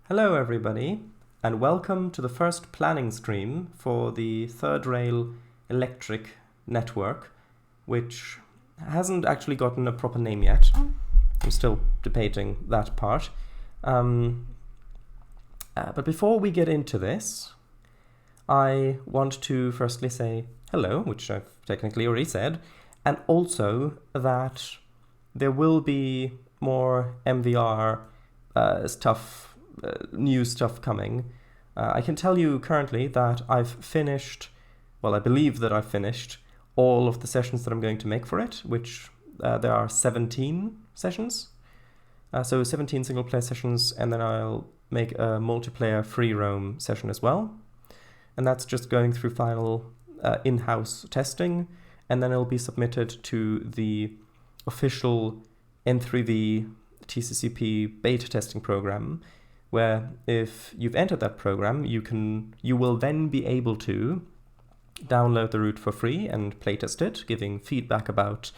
Hello everybody, and welcome to the first planning stream for the third rail electric network, which hasn't actually gotten a proper name yet. I'm still debating that part. But before we get into this, I want to firstly say hello, which I've technically already said, and also that there will be more MVR new stuff coming. I can tell you currently that I've finished, I believe that I've finished all of the sessions that I'm going to make for it, which there are 17 sessions. So 17 single player sessions, and then I'll make a multiplayer free roam session as well. And that's just going through final in-house testing, and then it'll be submitted to the official N3V TCCP beta testing program, where if you've entered that program, you will then be able to download the route for free and playtest it, giving feedback about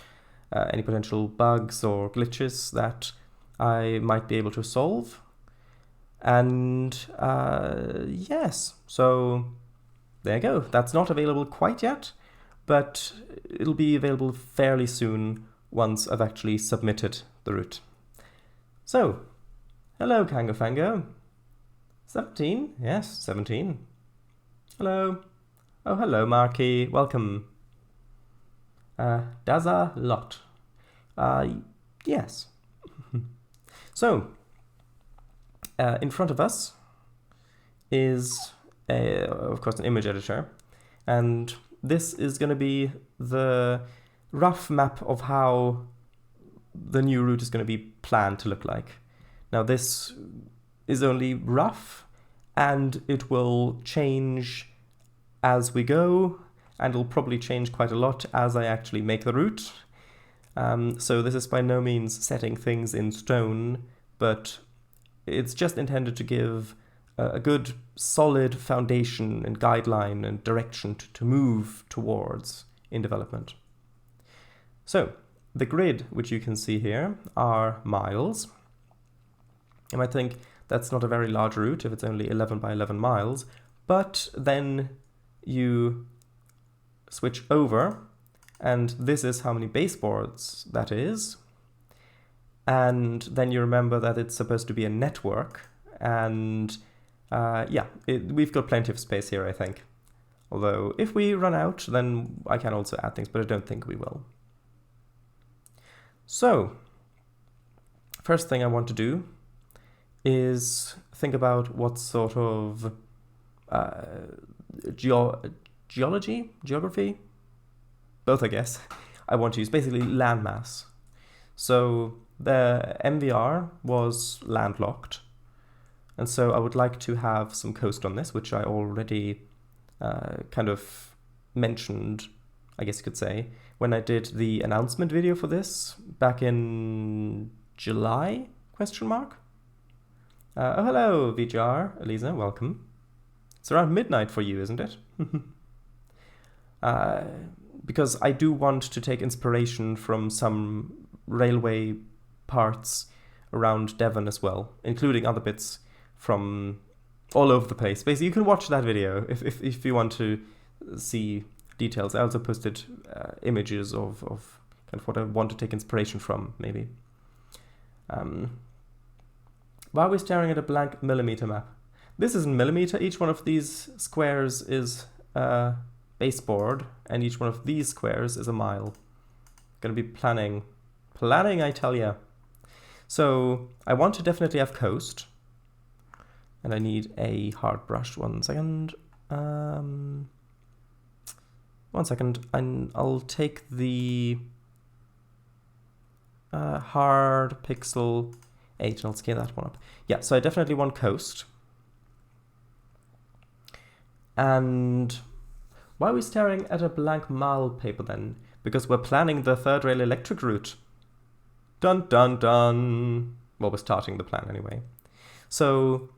any potential bugs or glitches that I might be able to solve. And yes, so there you go. That's not available quite yet, but it'll be available fairly soon once I've actually submitted the route. So, hello, Kangofango. 17? Yes, 17. Hello. Oh, hello, Marky. Welcome. Daza Lot. Yes. So, in front of us is, of course, an image editor. And this is going to be the rough map of how the new route is going to be planned to look like. Now, this is only rough, and it will change as we go, and it'll probably change quite a lot as I actually make the route. So this is by no means setting things in stone, but it's just intended to give a good, solid foundation and guideline and direction to move towards in development. So, the grid, which you can see here, are miles. You might think that's not a very large route if it's only 11 by 11 miles, but then you switch over, and this is how many baseboards that is. And then you remember that it's supposed to be a network, and we've got plenty of space here, I think. Although, if we run out, then I can also add things, but I don't think we will. So, first thing I want to do is think about what sort of geography, both I guess, I want to use, basically landmass. So the MVR was landlocked, and so I would like to have some coast on this, which I already kind of mentioned, I guess you could say, when I did the announcement video for this back in July, ? Oh, hello, VGR, Elisa, welcome. It's around midnight for you, isn't it? Because I do want to take inspiration from some railway parts around Devon as well, including other bits from all over the place. Basically, you can watch that video if you want to see details. I also posted images of kind of what I want to take inspiration from, maybe. Why are we staring at a blank millimeter map? This isn't millimeter. Each one of these squares is a baseboard, and each one of these squares is a mile. Gonna be planning, I tell ya. So I want to definitely have coast, and I need a hard brush. 1 second. 1 second, and I'll take the hard pixel 8 and I'll scale that one up. Yeah, so I definitely want coast. And why are we staring at a blank mile paper then? Because we're planning the third rail electric route. Dun dun dun. Well, we're starting the plan anyway. So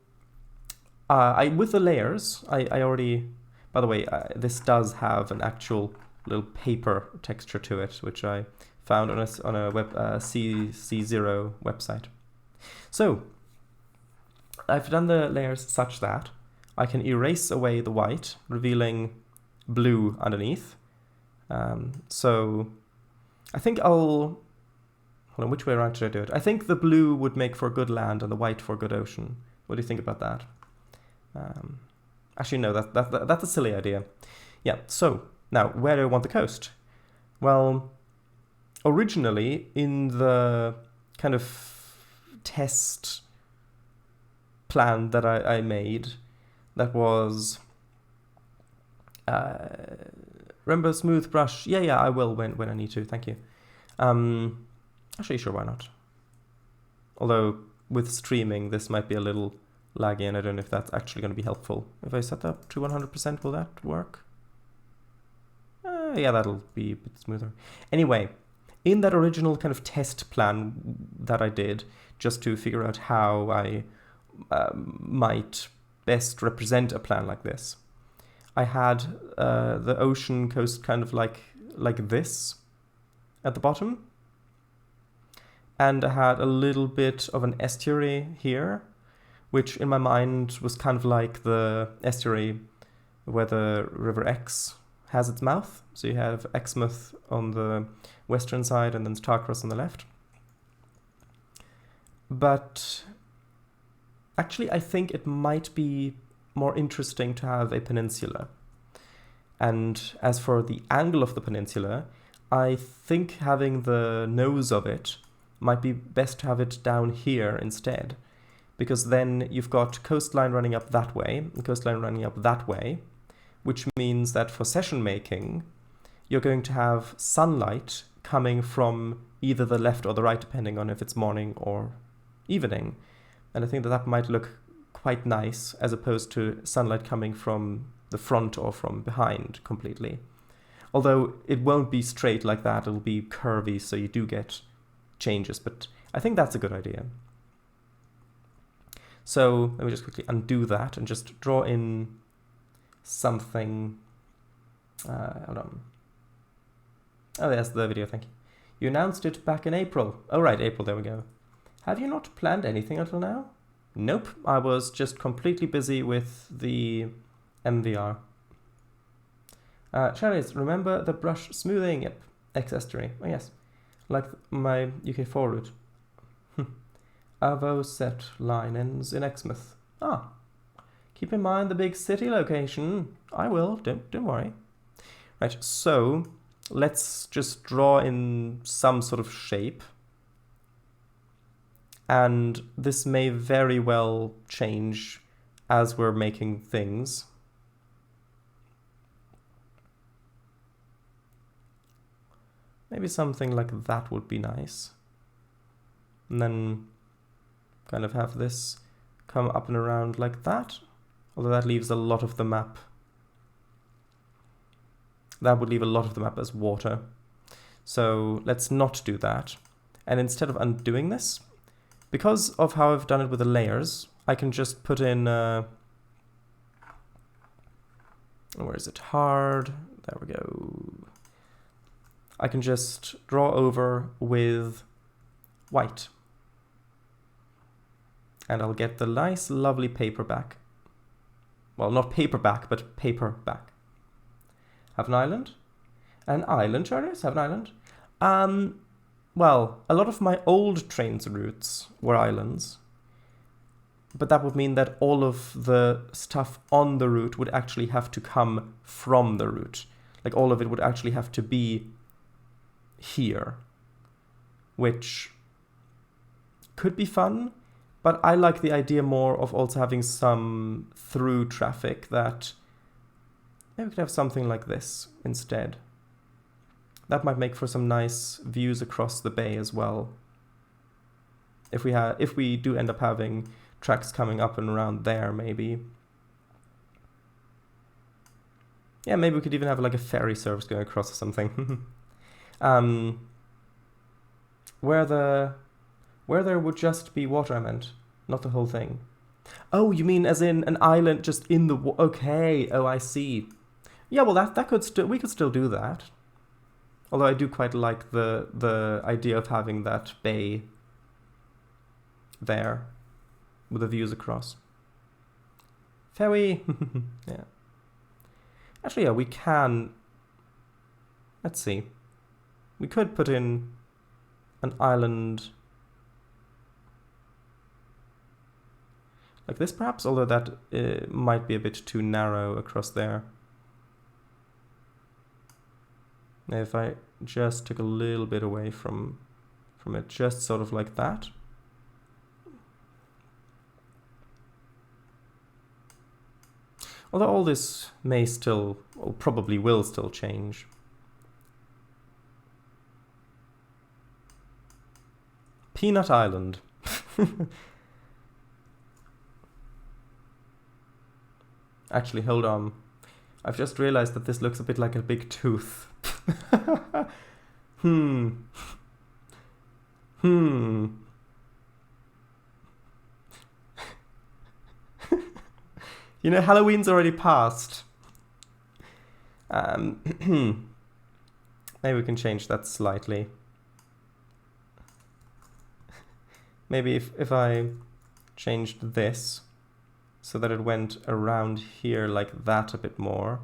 with the layers, I already, by the way, this does have an actual little paper texture to it, which I found on a C0 website. So I've done the layers such that I can erase away the white, revealing blue underneath. So I think I'll... Hold on, which way around should I do it? I think the blue would make for good land and the white for good ocean. What do you think about that? Actually, no, that's a silly idea. Yeah, so now, where do I want the coast? Well, originally in the kind of test plan that I made, that was... remember smooth brush? Yeah, I will when I need to, thank you. Actually, sure, why not? Although, with streaming, this might be a little laggy, and I don't know if that's actually going to be helpful. If I set that to 100%, will that work? Yeah, that'll be a bit smoother. Anyway, in that original kind of test plan that I did, just to figure out how I might best represent a plan like this, I had the ocean coast kind of like this at the bottom. And I had a little bit of an estuary here, which in my mind was kind of like the estuary where the River Exe has its mouth. So you have Exmouth on the western side and then Starcross on the left. But actually, I think it might be more interesting to have a peninsula. And as for the angle of the peninsula, I think having the nose of it might be best to have it down here instead, because then you've got coastline running up that way and coastline running up that way, which means that for session making, you're going to have sunlight coming from either the left or the right, depending on if it's morning or evening. And I think that might look quite nice, as opposed to sunlight coming from the front or from behind completely. Although it won't be straight like that, it'll be curvy, so you do get changes, but I think that's a good idea. So let me just quickly undo that and just draw in something. Hold on. Oh, there's the video, thank you. You announced it back in April. Oh, right, April, there we go. Have you not planned anything until now? Nope, I was just completely busy with the MVR. Cherries, remember the brush smoothing? Yep, X-estuary. Oh, yes. Like my UK4 route. Avo set line ends in Exmouth. Ah, keep in mind the big city location. I will, don't worry. Right, so let's just draw in some sort of shape. And this may very well change as we're making things. Maybe something like that would be nice. And then kind of have this come up and around like that. Although that leaves a lot of the map. That would leave a lot of the map as water. So let's not do that. And instead of undoing this, because of how I've done it with the layers, I can just put in... where is it? Hard. There we go. I can just draw over with white. And I'll get the nice, lovely paperback. Well, not paperback, but paperback. Have an island? An island, Charles? Have an island? Well, a lot of my old Trainz routes were islands. But that would mean that all of the stuff on the route would actually have to come from the route. Like, all of it would actually have to be here, which could be fun, but I like the idea more of also having some through traffic. That maybe we could have something like this instead. That might make for some nice views across the bay as well. If we do end up having tracks coming up and around there, maybe. Yeah, maybe we could even have like a ferry service going across or something. Where there would just be water, I meant, not the whole thing. Oh, you mean as in an island just in the okay? Oh, I see. Yeah, well, that could we could still do that. Although I do quite like the idea of having that bay there. with the views across. Ferry! Yeah. Actually, yeah, we can... Let's see. We could put in an island like this, perhaps, although that might be a bit too narrow across there. If I just took a little bit away from it, just sort of like that. Although all this may still, or probably will still change. Peanut Island. Actually, hold on. I've just realized that this looks a bit like a big tooth. You know, Halloween's already passed. Maybe we can change that slightly. Maybe if I changed this so that it went around here like that a bit more.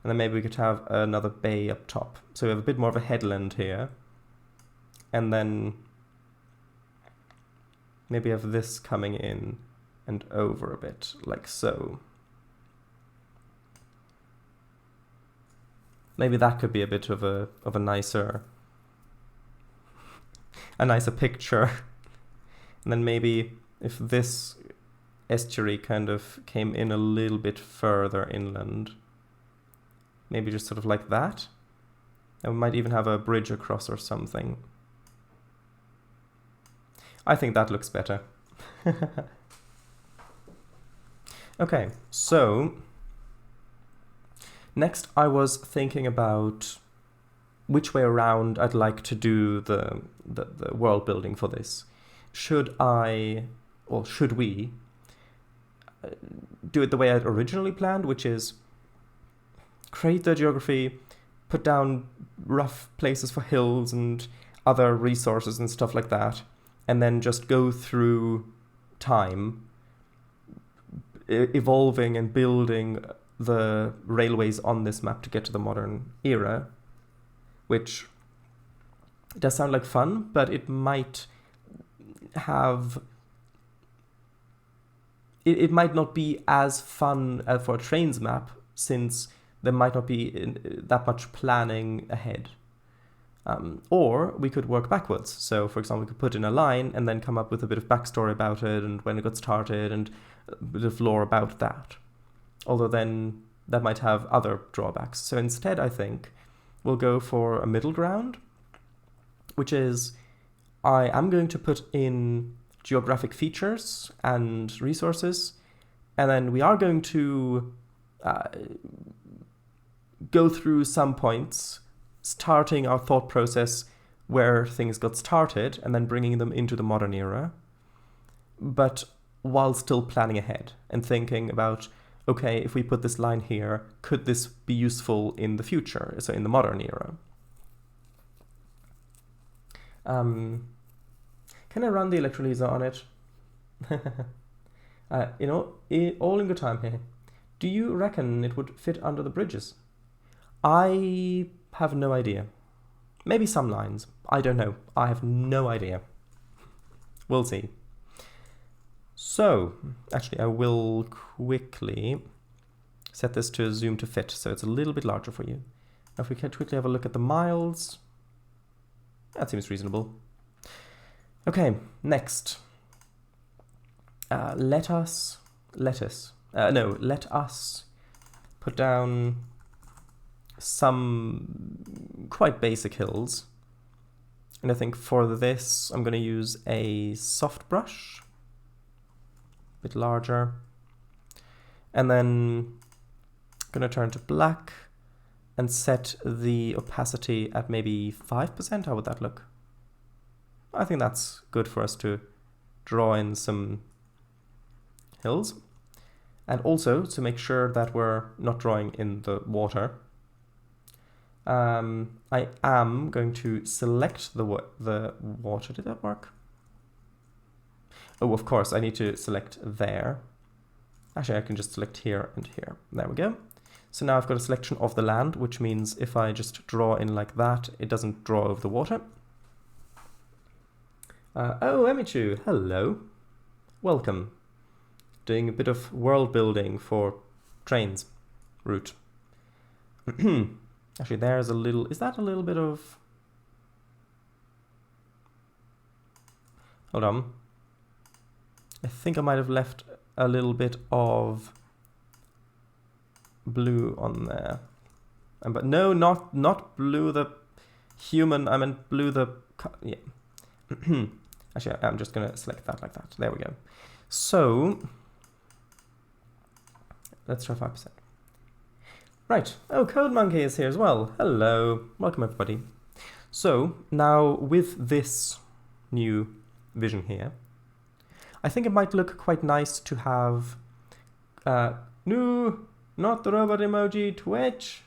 And then maybe we could have another bay up top. So we have a bit more of a headland here. And then maybe have this coming in and over a bit, like so. Maybe that could be a bit of a nicer picture. And then maybe if this estuary kind of came in a little bit further inland, maybe just sort of like that. And we might even have a bridge across or something. I think that looks better. Okay, so next I was thinking about which way around I'd like to do the world building for this. Should I, or should we, do it the way I'd originally planned, which is create the geography, put down rough places for hills and other resources and stuff like that, and then just go through time, evolving and building the railways on this map to get to the modern era, which does sound like fun, but it might have... It might not be as fun for a Trainz map, since there might not be that much planning ahead. Or we could work backwards. So, for example, we could put in a line and then come up with a bit of backstory about it and when it got started and a bit of lore about that. Although then that might have other drawbacks. So instead, I think we'll go for a middle ground, which is I am going to put in geographic features and resources, and then we are going to go through some points, starting our thought process where things got started and then bringing them into the modern era, but while still planning ahead and thinking about, okay, if we put this line here, could this be useful in the future, so in the modern era? Can I run the electrolyzer on it? You know, all in good time here. Do you reckon it would fit under the bridges? I have no idea. Maybe some lines. I don't know. I have no idea. We'll see. So, actually, I will quickly set this to zoom to fit, so it's a little bit larger for you. Now, if we can quickly have a look at the miles, that seems reasonable. Okay, next. Let us put down some quite basic hills. And I think for this, I'm going to use a soft brush, a bit larger. And then I'm going to turn to black and set the opacity at maybe 5%. How would that look? I think that's good for us to draw in some hills. And also to make sure that we're not drawing in the water. I am going to select the water. Did that work? Oh, of course, I need to select there. Actually, I can just select here and here. There we go. So now I've got a selection of the land, which means if I just draw in like that, it doesn't draw over the water. Oh, Emichu, hello. Welcome. Doing a bit of world building for Trainz route. Actually, there's a little... Is that a little bit of... Hold on. I think I might have left a little bit of blue on there. But no, not blue the human. I meant blue the... Yeah. Actually, I'm just going to select that like that. There we go. So... Let's try 5%. Right. Oh, Code Monkey is here as well. Hello. Welcome, everybody. So, now with this new vision here, I think it might look quite nice to have... no, not the robot emoji, Twitch.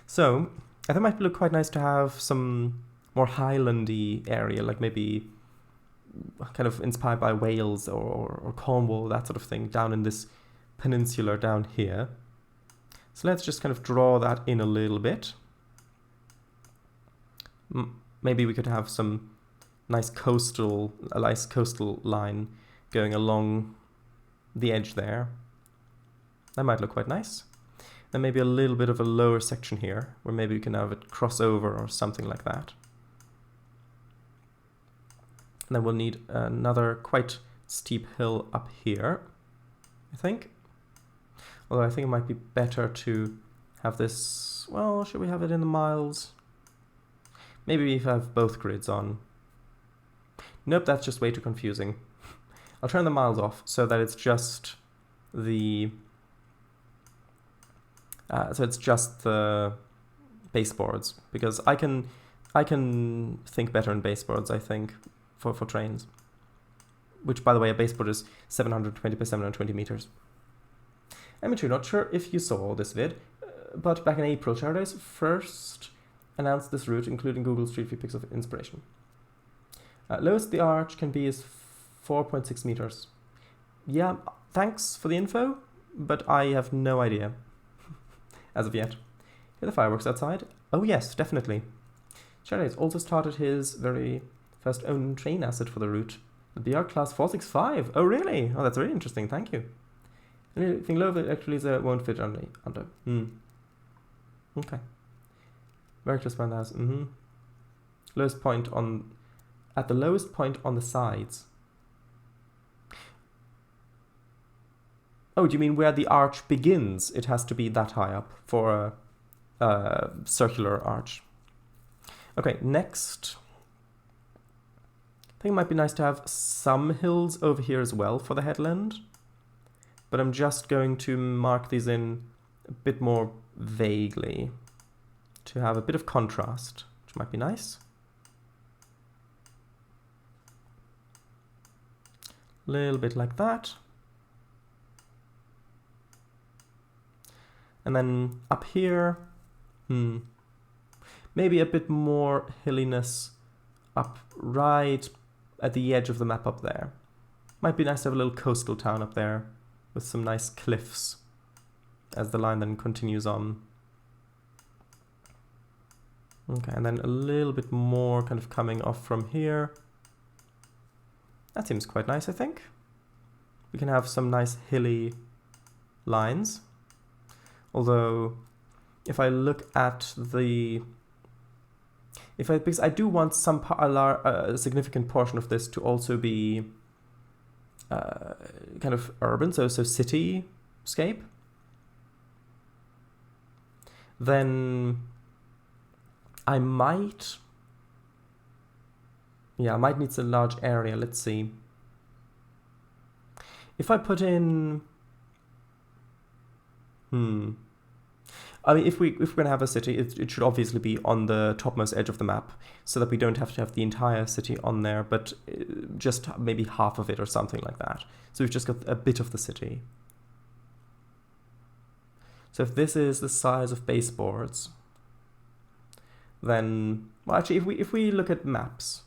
So, I think it might look quite nice to have some more highlandy area, like maybe kind of inspired by Wales or Cornwall, that sort of thing, down in this peninsula down here. So let's just kind of draw that in a little bit. Maybe we could have some a nice coastal line going along the edge there. That might look quite nice. And maybe a little bit of a lower section here, where maybe we can have it cross over or something like that. And then we'll need another quite steep hill up here, I think. Although I think it might be better to have this... Well, should we have it in the miles? Maybe if I have both grids on. Nope, that's just way too confusing. I'll turn the miles off so that it's just the... so it's just the baseboards, because I can think better in baseboards, I think, for Trainz. Which, by the way, a baseboard is 720 by 720 meters. I'm actually not sure if you saw this vid, but back in April, Paradise first announced this route, including Google Street View pics of inspiration. Lowest the arch can be is 4.6 meters. Yeah, thanks for the info, but I have no idea. As of yet. Hear the fireworks outside? Oh yes, definitely. Paradise also started his very first own train asset for the route. The BR Class 465. Oh really? Oh, that's really interesting, thank you. Anything lower actually won't fit under. Okay. Very close behind the house. Lowest point on... At the lowest point on the sides. Oh, do you mean where the arch begins? It has to be that high up for a circular arch. Okay, next. I think it might be nice to have some hills over here as well for the headland. But I'm just going to mark these in a bit more vaguely to have a bit of contrast, which might be nice. A little bit like that. And then up here, maybe a bit more hilliness up right at the edge of the map up there. Might be nice to have a little coastal town up there with some nice cliffs as the line then continues on. Okay, and then a little bit more kind of coming off from here. That seems quite nice, I think. We can have some nice hilly lines. Although, if I look at the... because I do want some a significant portion of this to also be kind of urban, so cityscape, then I might... Yeah, I might need a large area. Let's see. If I put in... I mean, if we're going to have a city, it should obviously be on the topmost edge of the map, so that we don't have to have the entire city on there, but just maybe half of it or something like that. So we've just got a bit of the city. So if this is the size of baseboards, then Well, actually, if we look at maps,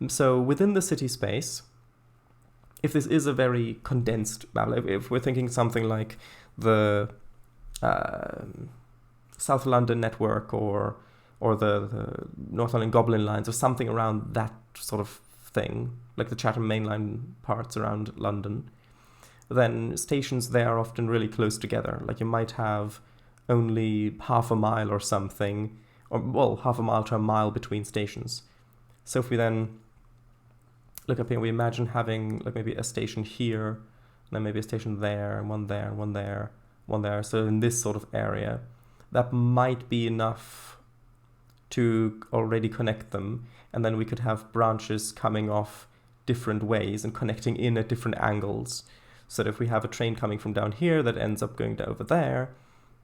so within the city space, if this is a very condensed map, if we're thinking something like the South London network or the North London Goblin lines or something around that sort of thing, like the Chatham mainline parts around London, then stations there are often really close together. Like you might have only half a mile or something, or well, half a mile to a mile between stations. So if we then look up here, we imagine having like maybe a station here, and then maybe a station there, and one there, and one there, one there. So in this sort of area, that might be enough to already connect them, and then we could have branches coming off different ways and connecting in at different angles. So that if we have a train coming from down here that ends up going over there,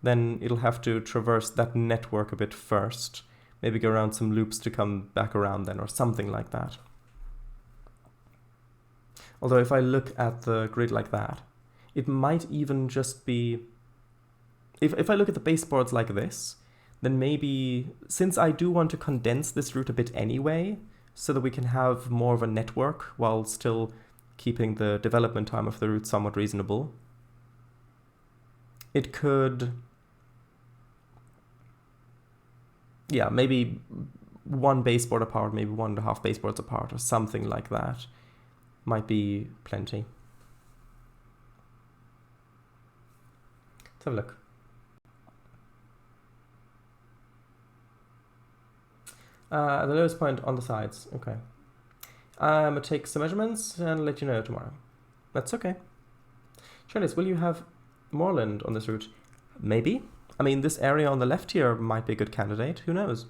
then it'll have to traverse that network a bit first, maybe go around some loops to come back around then, or something like that. Although if I look at the grid like that, it might even just be... If I look at the baseboards like this, then maybe, since I do want to condense this route a bit anyway, so that we can have more of a network while still keeping the development time of the route somewhat reasonable, it could... Yeah, maybe one baseboard apart, maybe 1.5 baseboards apart, or something like that might be plenty. Let's have a look. The lowest point on the sides. Okay. I'm going to take some measurements and let you know tomorrow. That's okay. Trainz, will you have moorland on this route? Maybe. I mean, this area on the left here might be a good candidate. Who knows?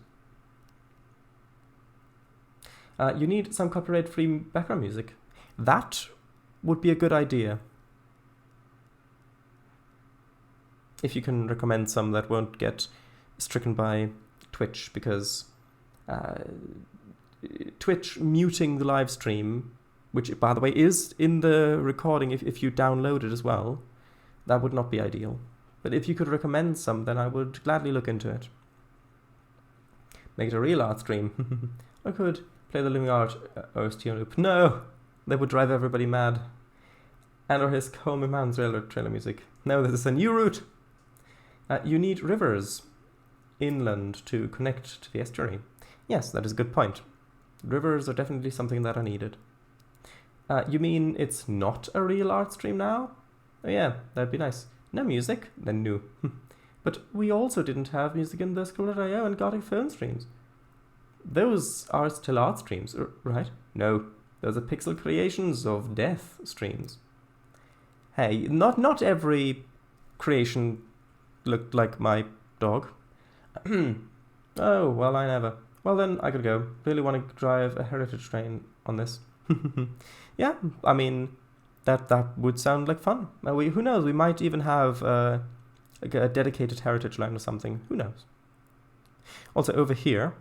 You need some copyright-free background music. That would be a good idea. If you can recommend some that won't get stricken by Twitch, because Twitch muting the live stream, which by the way is in the recording if you download it as well, that would not be ideal. But if you could recommend some, then I would gladly look into it. Make it a real art stream. I could play the Living Art OST on loop. No! That would drive everybody mad. And or his Coleman Man's railroad trailer music. No, this is a new route. You need rivers inland to connect to the estuary. Yes, that is a good point. Rivers are definitely something that are needed. You mean it's not a real art stream now? Oh yeah, that'd be nice. No music? Then no. But we also didn't have music in the Scroll.io and Gothic phone streams. Those are still art streams, right? No, those are pixel creations of death streams. Hey, not every creation looked like my dog. Oh, well, I never. Well, then I could go. Really want to drive a heritage train on this. Yeah, I mean, that would sound like fun. Who knows? We might even have like a dedicated heritage line or something. Who knows? Also, over here,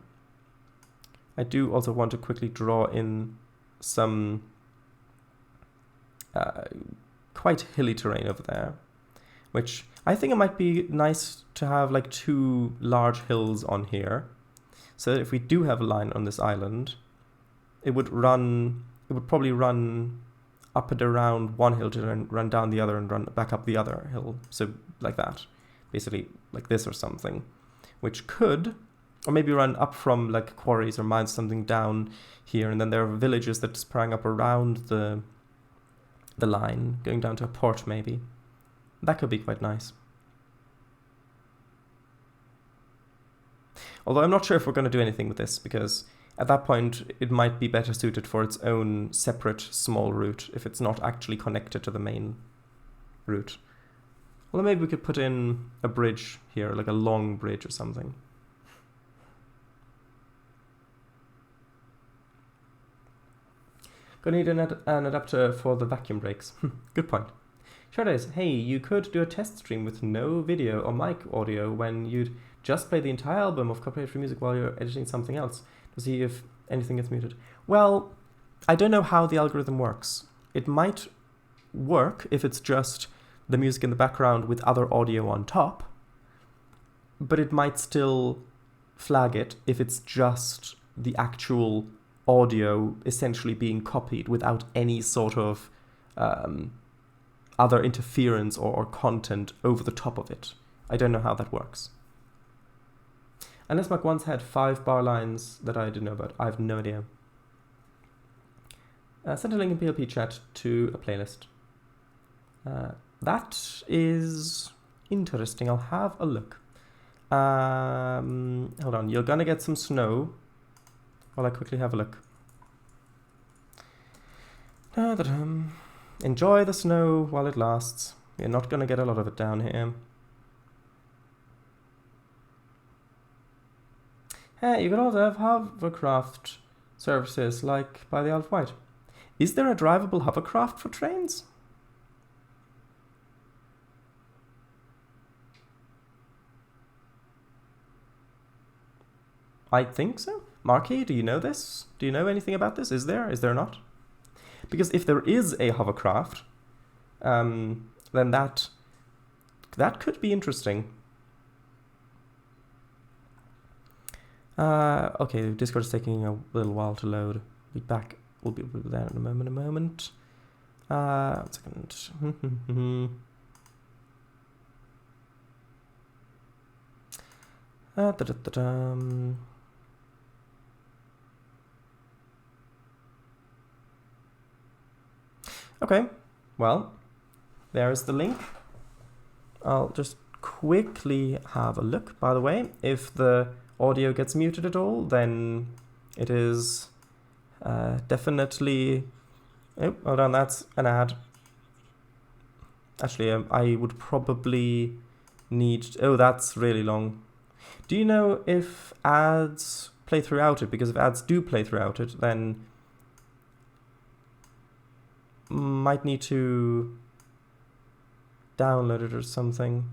I do also want to quickly draw in some quite hilly terrain over there, which I think it might be nice to have like 2 large hills on here. So that if we do have a line on this island, it would probably run up and around one hill to then run down the other and run back up the other hill. So like that, basically like this or something, which could, or maybe run up from like quarries or mines, something down here, and then there are villages that sprang up around the line, going down to a port maybe. That could be quite nice. Although I'm not sure if we're going to do anything with this, because at that point it might be better suited for its own separate small route if it's not actually connected to the main route. Well, maybe we could put in a bridge here, like a long bridge or something. Gonna need an adapter for the vacuum brakes. Good point. Trainz, hey, you could do a test stream with no video or mic audio when you'd just play the entire album of copyright-free music while you're editing something else to see if anything gets muted. Well, I don't know how the algorithm works. It might work if it's just the music in the background with other audio on top, but it might still flag it if it's just the actual audio essentially being copied without any sort of other interference or content over the top of it. I don't know how that works. Unless Mac once had 5 bar lines that I didn't know about. I have no idea. Send a link in PLP chat to a playlist. That is interesting. I'll have a look. Hold on. You're gonna get some snow while I quickly have a look. Enjoy the snow while it lasts. You're not gonna get a lot of it down here. Hey, you could also have hovercraft services like by the Isle of Wight. Is there a drivable hovercraft for Trainz? I think so. Marky, do you know this? Do you know anything about this? Is there? Is there not? Because if there is a hovercraft, then that could be interesting. Okay, Discord is taking a little while to load. Be back. We'll be there in a moment. 1 second. Okay, well, there's the link. I'll just quickly have a look. By the way, if the audio gets muted at all, then it is definitely... Oh, hold on, that's an ad. Actually, I would probably need... Oh, that's really long. Do you know if ads play throughout it? Because if ads do play throughout it, then might need to download it or something.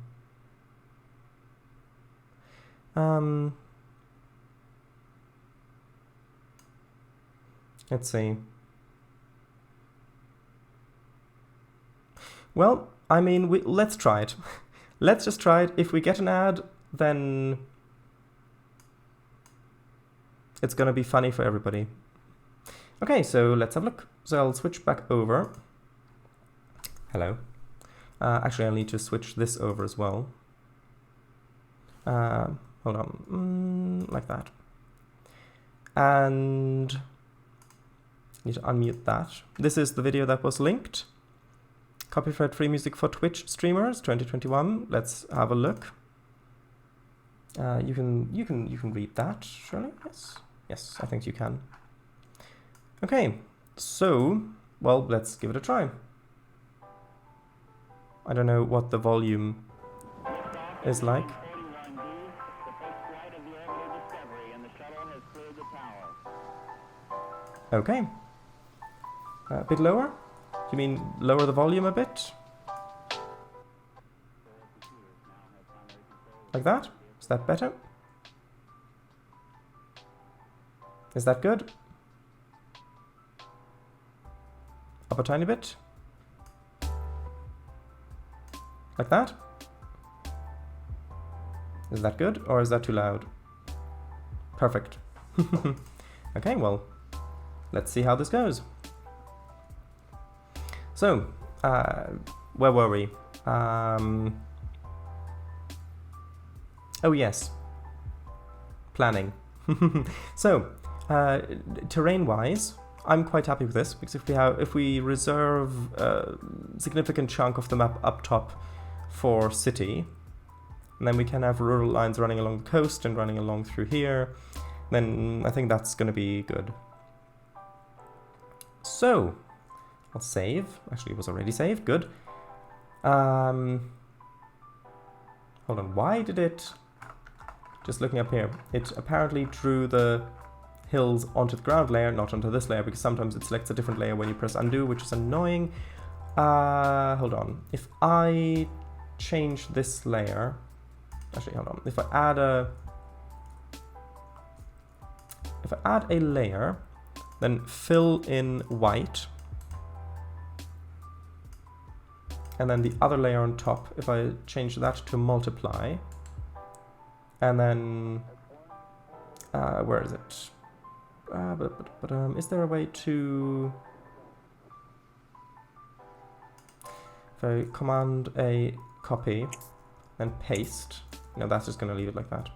Let's see. Well, I mean, let's try it. Let's just try it. If we get an ad, then it's going to be funny for everybody. Okay, so let's have a look. So I'll switch back over. Hello. Actually, I'll need to switch this over as well. Hold on. Like that. And need to unmute that. This is the video that was linked. Copyright-free music for Twitch streamers 2021. Let's have a look. You can read that, surely? Yes. Yes, I think you can. Okay, so, well, let's give it a try. I don't know what the volume is like. Okay. A bit lower? You mean lower the volume a bit? Like that? Is that better? Is that good? Up a tiny bit? Like that? Is that good or is that too loud? Perfect. Okay, well, let's see how this goes. So, where were we? Oh yes, planning. So, terrain-wise, I'm quite happy with this because if we reserve a significant chunk of the map up top for city, and then we can have rural lines running along the coast and running along through here, then I think that's going to be good. So, I'll save. Actually, it was already saved. Good. Hold on. Why did it... Just looking up here. It apparently drew the hills onto the ground layer, not onto this layer, because sometimes it selects a different layer when you press undo, which is annoying. Hold on. If I change this layer... Actually, hold on. If I add a layer, then fill in white, and then the other layer on top, if I change that to multiply, and then Where is it? Is there a way to... If I command a copy and paste, no, that's just going to leave it like that.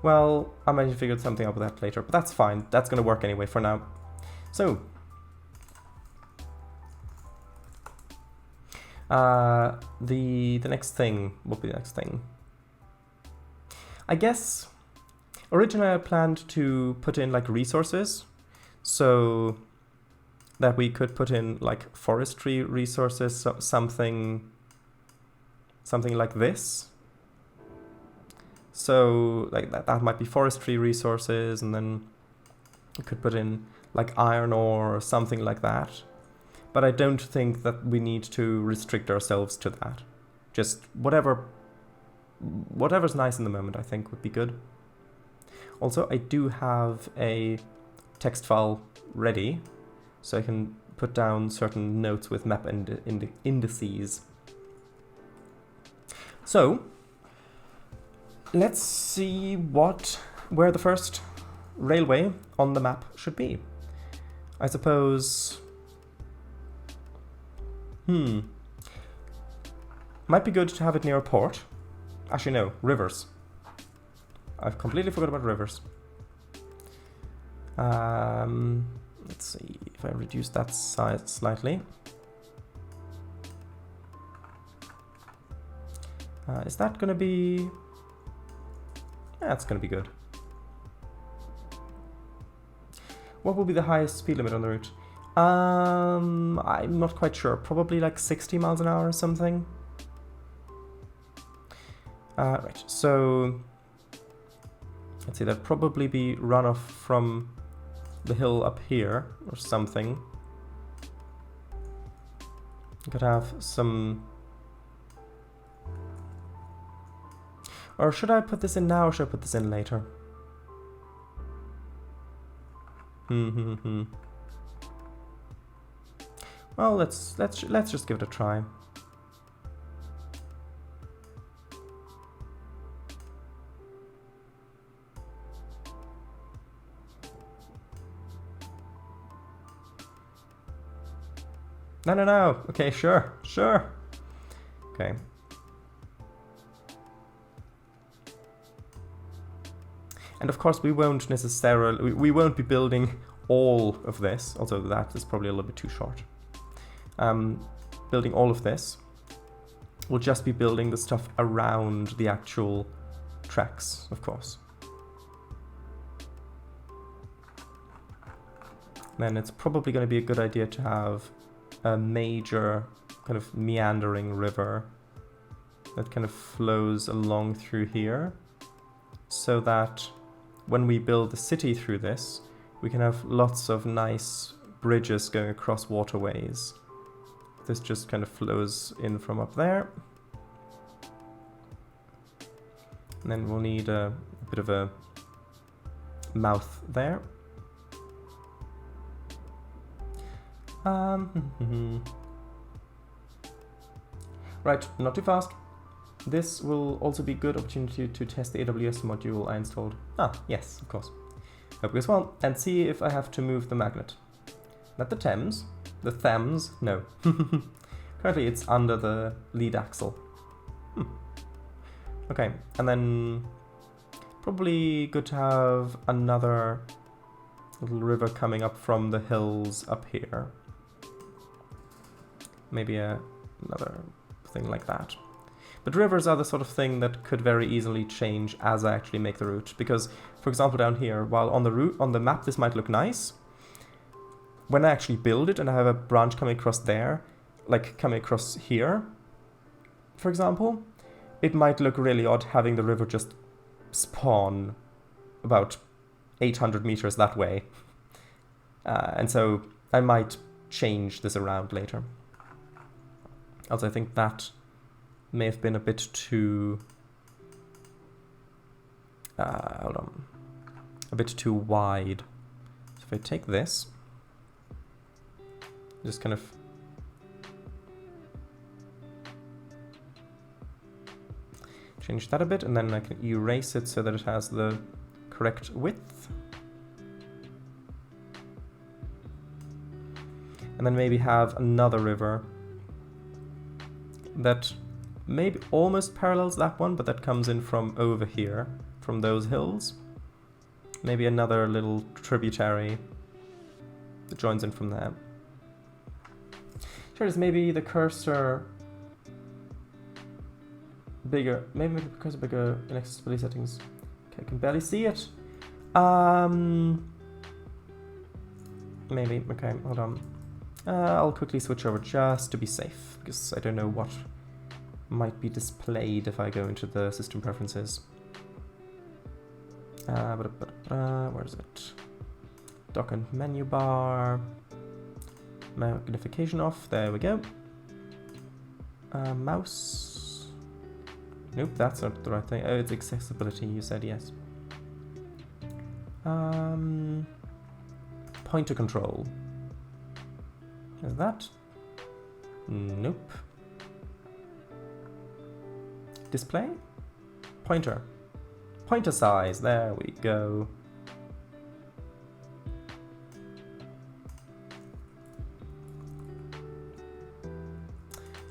Well, I might have figured something out with that later, but that's fine. That's going to work anyway for now. So, the next thing, what will be the next thing? I guess originally I planned to put in like resources, so that we could put in like forestry resources, so something like this. So like that might be forestry resources, and then you could put in like iron ore or something like that. But I don't think that we need to restrict ourselves to that. Just whatever's nice in the moment, I think would be good. Also, I do have a text file ready, so I can put down certain notes with map indices. So, let's see where the first railway on the map should be. I suppose... Might be good to have it near a port. Actually, no, rivers. I've completely forgot about rivers. Let's see if I reduce that size slightly. Is that going to be... Yeah, that's going to be good. What will be the highest speed limit on the route? I'm not quite sure. Probably like 60 miles an hour or something. Right, so... Let's see, that'd probably be runoff from the hill up here or something. You could have some... Or should I put this in now, or should I put this in later? Well, let's just give it a try. No. Okay, sure. Okay. And of course, we won't necessarily... We won't be building all of this, although that is probably a little bit too short. Building all of this. We'll just be building the stuff around the actual tracks, of course. Then it's probably going to be a good idea to have a major kind of meandering river that kind of flows along through here, so that when we build the city through this, we can have lots of nice bridges going across waterways. This just kind of flows in from up there. And then we'll need a bit of a mouth there. Right, not too fast. This will also be a good opportunity to test the AWS module I installed. Yes, of course. Hope it goes well, and see if I have to move the magnet. Not the Thames. The Thames? No. Currently it's under the lead axle. Okay, and then probably good to have another little river coming up from the hills up here. Maybe another thing like that. But rivers are the sort of thing that could very easily change as I actually make the route. Because, for example, down here, while on the map this might look nice, when I actually build it and I have a branch coming across there, like coming across here, for example, it might look really odd having the river just spawn about 800 meters that way. And so I might change this around later. Also, I think that may have been a bit too... hold on. A bit too wide. So if I take this, just kind of... change that a bit, and then I can erase it so that it has the correct width. And then maybe have another river that maybe almost parallels that one, but that comes in from over here, from those hills. Maybe another little tributary that joins in from there. Sure, is maybe the cursor bigger? Maybe the cursor bigger in accessibility settings. Okay, I can barely see it. Maybe. Okay, hold on. I'll quickly switch over just to be safe, because I don't know what might be displayed if I go into the system preferences. Where is it? Dock and menu bar. Magnification off. There we go. Mouse. Nope, that's not the right thing. Oh, it's accessibility. You said yes. Pointer control. Is that? Nope. Display? Pointer. Pointer size. There we go.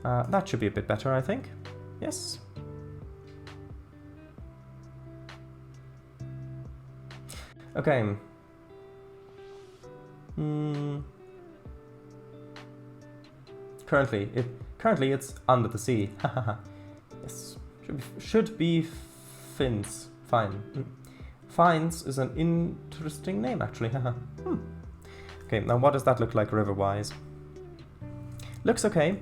That should be a bit better, I think. Yes. Okay. Currently it's under the sea. Yes. Should be fins. Fine. Fines is an interesting name, actually. Okay, now what does that look like river-wise? Looks okay,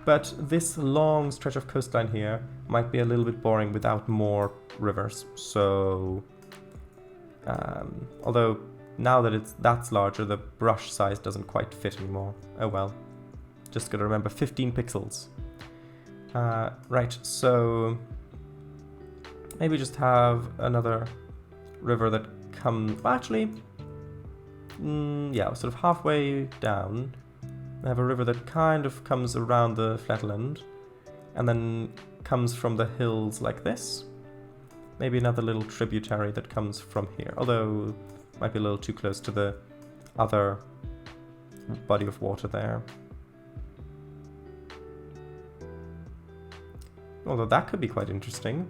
but this long stretch of coastline here might be a little bit boring without more rivers. So, although now that that's larger, the brush size doesn't quite fit anymore. Oh well. Just gotta remember 15 pixels. Right, so maybe just have another river that comes, well, actually, yeah, sort of halfway down. I have a river that kind of comes around the flatland and then comes from the hills like this. Maybe another little tributary that comes from here, although might be a little too close to the other body of water there. Although that could be quite interesting,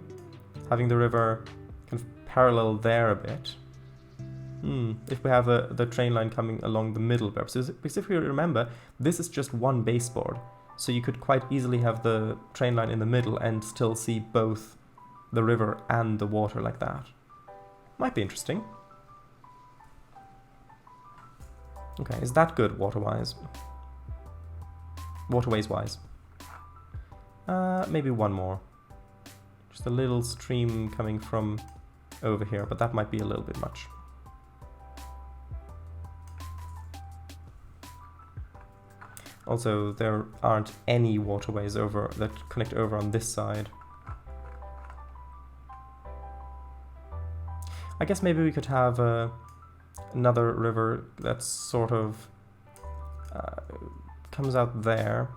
having the river kind of parallel there a bit. If we have the train line coming along the middle, because if you remember, this is just one baseboard, so you could quite easily have the train line in the middle and still see both the river and the water like that. Might be interesting. Okay, is that good waterways-wise? Maybe one more. Just a little stream coming from over here, but that might be a little bit much. Also, there aren't any waterways over that connect over on this side. I guess maybe we could have another river that sort of comes out there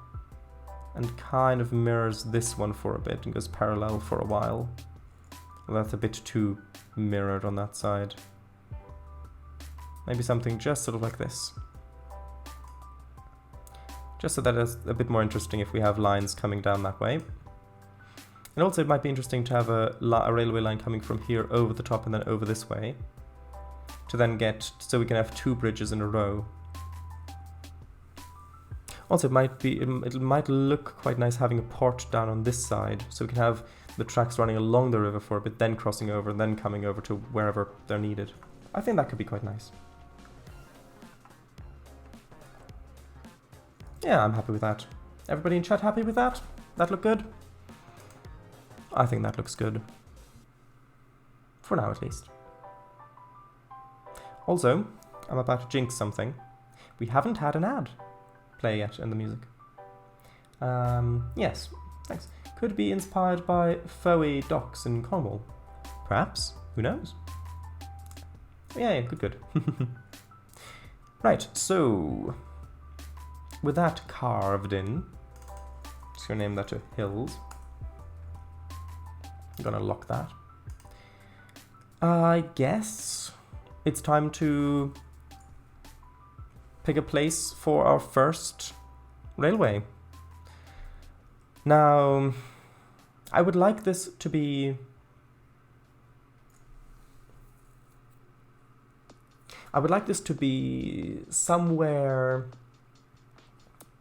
and kind of mirrors this one for a bit and goes parallel for a while. Well, that's a bit too mirrored on that side. Maybe something just sort of like this. Just so that it's a bit more interesting if we have lines coming down that way. And also it might be interesting to have a railway line coming from here over the top and then over this way. To then get, so we can have two bridges in a row. Also it might look quite nice having a port down on this side, so we can have the tracks running along the river for a bit, then crossing over and then coming over to wherever they're needed. I think that could be quite nice. Yeah, I'm happy with that. Everybody in chat happy with that? That look good? I think that looks good. For now, at least. Also, I'm about to jinx something. We haven't had an ad play yet in the music. Yes, thanks. Could be inspired by Fowey docks in Cornwall. Perhaps, who knows? Yeah, good. Right, so with that carved in, just gonna name that to hills. I'm gonna lock that. I guess it's time to pick a place for our first railway. Now, I would like this to be... somewhere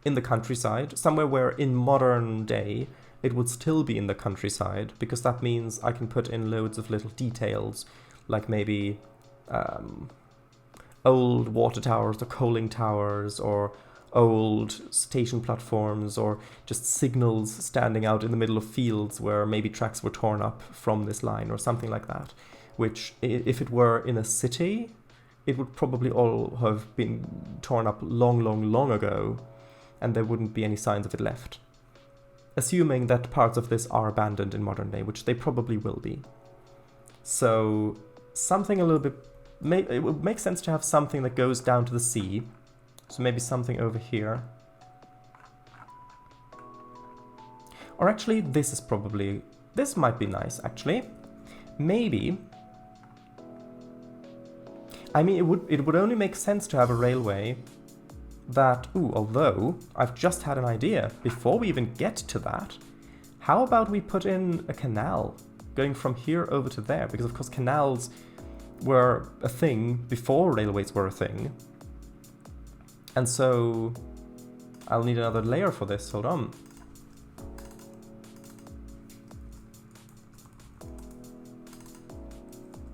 in the countryside, somewhere where in modern day it would still be in the countryside, because that means I can put in loads of little details, like maybe old water towers or coaling towers, or old station platforms, or just signals standing out in the middle of fields where maybe tracks were torn up from this line or something like that, which if it were in a city, it would probably all have been torn up long ago, and there wouldn't be any signs of it left. Assuming that parts of this are abandoned in modern day, which they probably will be. So something a little bit... it would make sense to have something that goes down to the sea. So maybe something over here. Or actually, this is probably... this might be nice, actually. Maybe... I mean, it would only make sense to have a railway that... ooh, although I've just had an idea. Before we even get to that, how about we put in a canal going from here over to there? Because, of course, canals were a thing before railways were a thing. And so I'll need another layer for this. Hold on.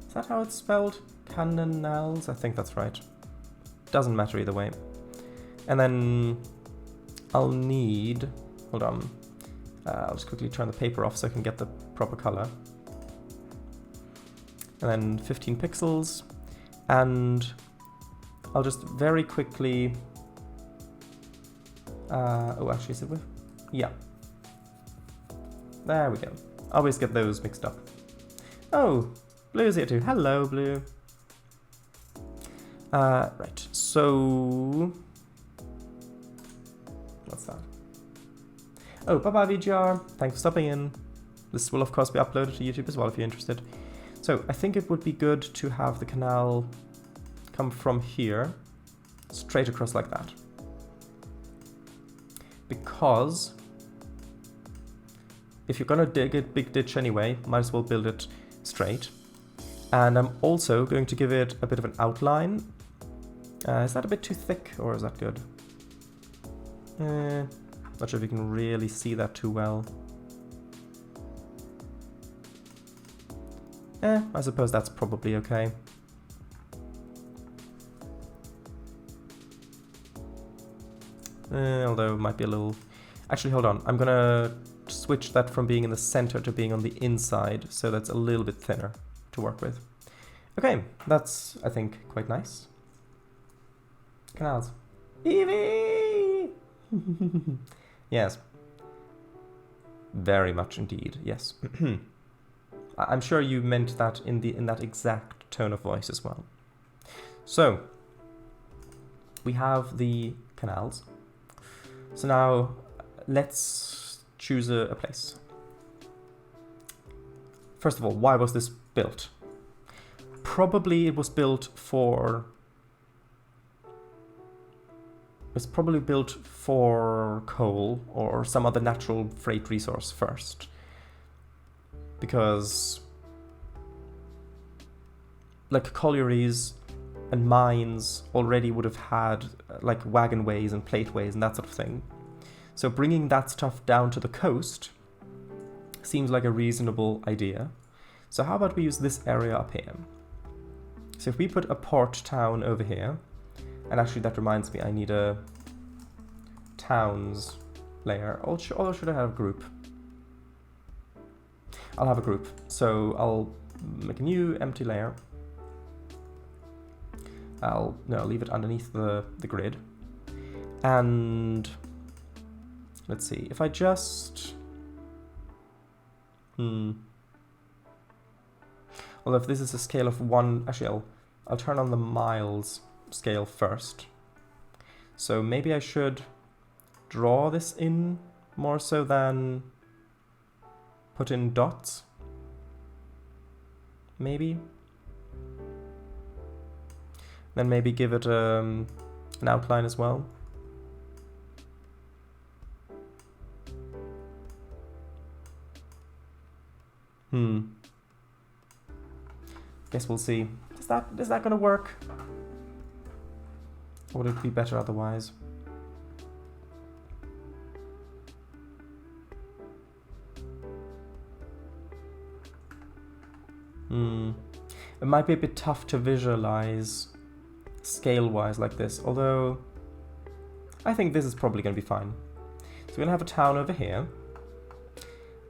Is that how it's spelled? Canals? I think that's right. Doesn't matter either way. And then I'll need... hold on. I'll just quickly turn the paper off so I can get the proper color. And then 15 pixels. And I'll just very quickly... oh, actually, is it with... yeah. There we go. I always get those mixed up. Oh, Blue's here too. Hello, Blue. Right, so... what's that? Oh, bye-bye, VGR. Thanks for stopping in. This will, of course, be uploaded to YouTube as well if you're interested. So, I think it would be good to have the canal come from here, straight across like that. Because if you're gonna dig a big ditch anyway, might as well build it straight. And I'm also going to give it a bit of an outline. Is that a bit too thick, or is that good? Not sure if you can really see that too well. I suppose that's probably okay. Although it might be a little... actually, hold on. I'm gonna switch that from being in the center to being on the inside, so that's a little bit thinner to work with. Okay, that's, I think, quite nice. Canals. Eevee! Yes. Very much indeed, yes. I'm sure you meant that in that exact tone of voice as well. So, we have the canals. So now, let's choose a place. First of all, why was this built? Probably it was built for... it's probably built for coal or some other natural freight resource first. Because like collieries and mines already would have had like wagon ways and plate ways and that sort of thing. So bringing that stuff down to the coast seems like a reasonable idea. So how about we use this area up here? So if we put a port town over here, and actually that reminds me, I need a towns layer, or should I have a group? I'll have a group, so I'll make a new empty layer. I'll leave it underneath the grid. And let's see, if I just... although if this is a scale of 1, actually I'll turn on the miles scale first. So maybe I should draw this in more so than put in dots. Maybe. Then maybe give it an outline as well. Guess we'll see. Is that gonna work? Or would it be better otherwise? It might be a bit tough to visualize scale-wise like this, although I think this is probably going to be fine. So we're going to have a town over here.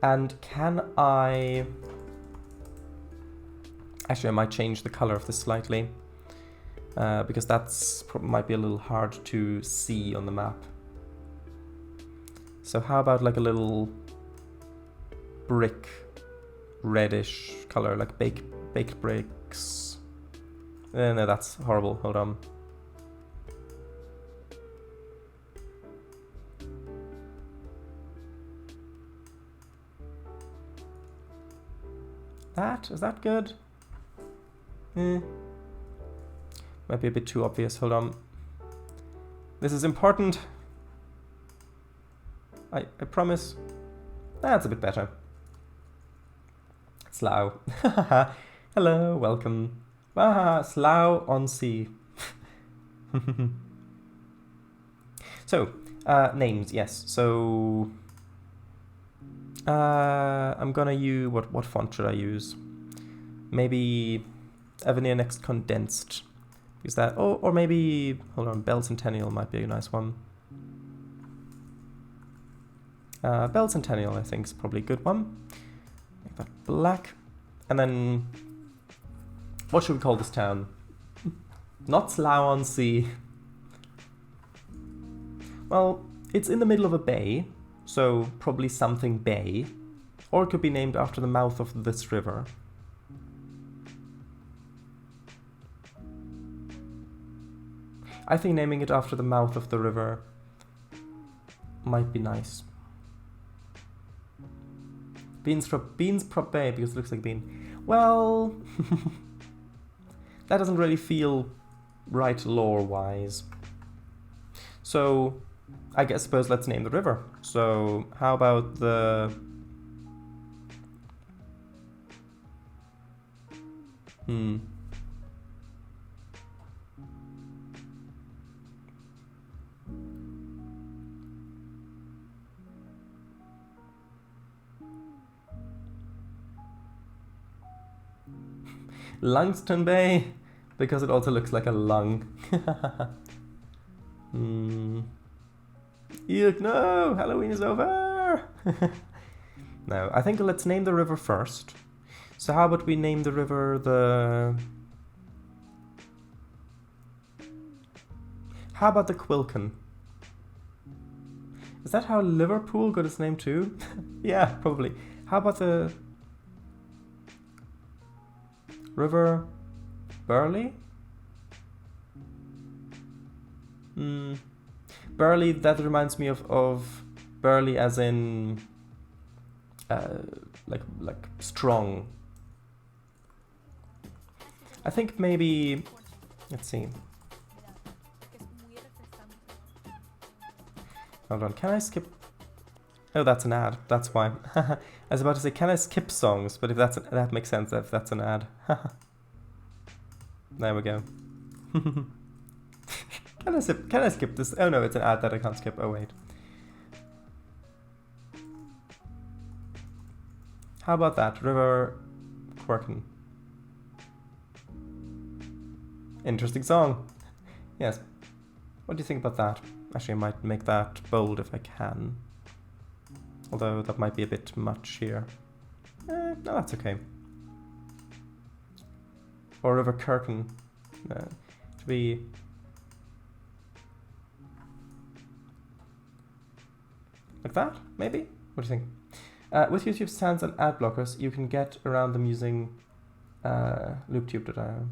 And can I... Actually, I might change the color of this slightly, because that's might be a little hard to see on the map. So how about like a little brick reddish color, like baked bricks? No, that's horrible. Hold on. Is that good? Might be a bit too obvious. Hold on. This is important. I promise. That's a bit better. Slough. Hello, welcome. Slough on sea. So, names, yes. So, I'm gonna use, what font should I use? Maybe Avenir Next Condensed. Use that, or maybe, hold on, Bell Centennial might be a nice one. Bell Centennial, I think, is probably a good one. Make that black. And then, what should we call this town? Not Slough on Sea. Well, it's in the middle of a bay, so probably something bay. Or it could be named after the mouth of this river. I think naming it after the mouth of the river might be nice. Beans Prop Bay, because it looks like a bean. Well, that doesn't really feel right lore-wise. So, I suppose let's name the river. So, how about the... Lungston Bay, because it also looks like a lung. Eek, no! Halloween is over! No, I think let's name the river first. So how about we name the river the... How about the Quilcan? Is that how Liverpool got its name too? Yeah, probably. How about the... River Burley? Burley, that reminds me of Burley as in like strong. I think maybe, let's see. Hold on, can I skip? Oh, that's an ad, that's why. I was about to say, can I skip songs? But if that makes sense if that's an ad. There we go. Can I skip this? Oh no, it's an ad that I can't skip. Oh wait. How about that? River Quirkin. Interesting song. Yes. What do you think about that? Actually, I might make that bold if I can. Although that might be a bit much here. No, that's okay. Or River Kirkin. To be... Like that, maybe? What do you think? With YouTube stands and ad blockers, you can get around them using LoopTube.io.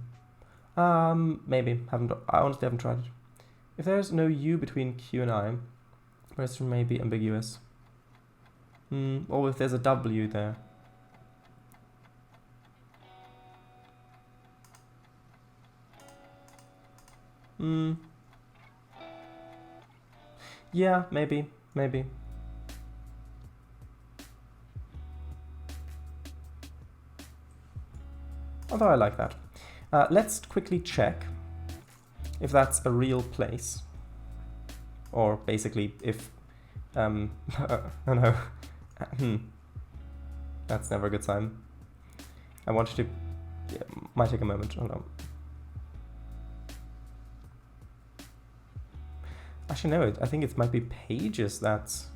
Maybe. I honestly haven't tried it. If there's no U between Q and I, the rest may be ambiguous. Or if there's a W there. Yeah, maybe. Although I like that. Let's quickly check if that's a real place. Or basically if... oh no. That's never a good sign. I wanted to... Yeah, might take a moment. Hold on. Actually, no, I think it might be pages that's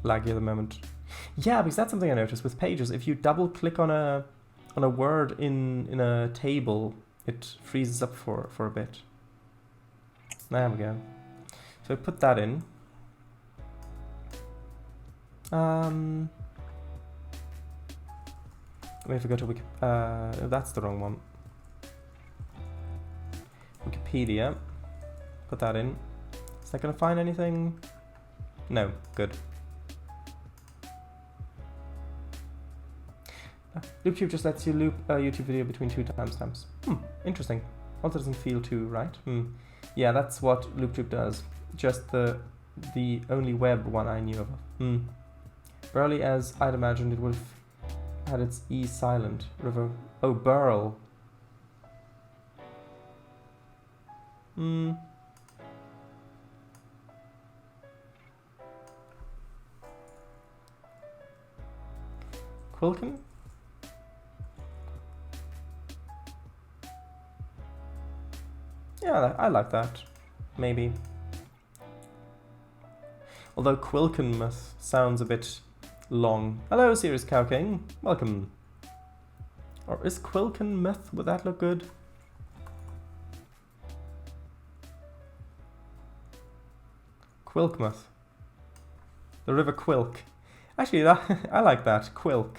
laggy at the moment. Yeah, because that's something I noticed with pages. If you double click on a word in a table, it freezes up for a bit. There we go. So I put that in. If we go to that's the wrong one. Wikipedia. Put that in. Is that going to find anything? No. Good. LoopTube just lets you loop a YouTube video between 2 timestamps. Interesting. Also doesn't feel too right. Yeah, that's what LoopTube does. Just the only web one I knew of. Burley, as I'd imagined, it would have had its E silent. River. Oh, Burl. Quilkin? Yeah, I like that. Maybe. Although Quilkenmuth sounds a bit long. Hello, Serious Cow King. Welcome. Or is Quilkenmuth? Would that look good? Quilkmuth. The River Quilk. Actually, that, I like that. Quilk.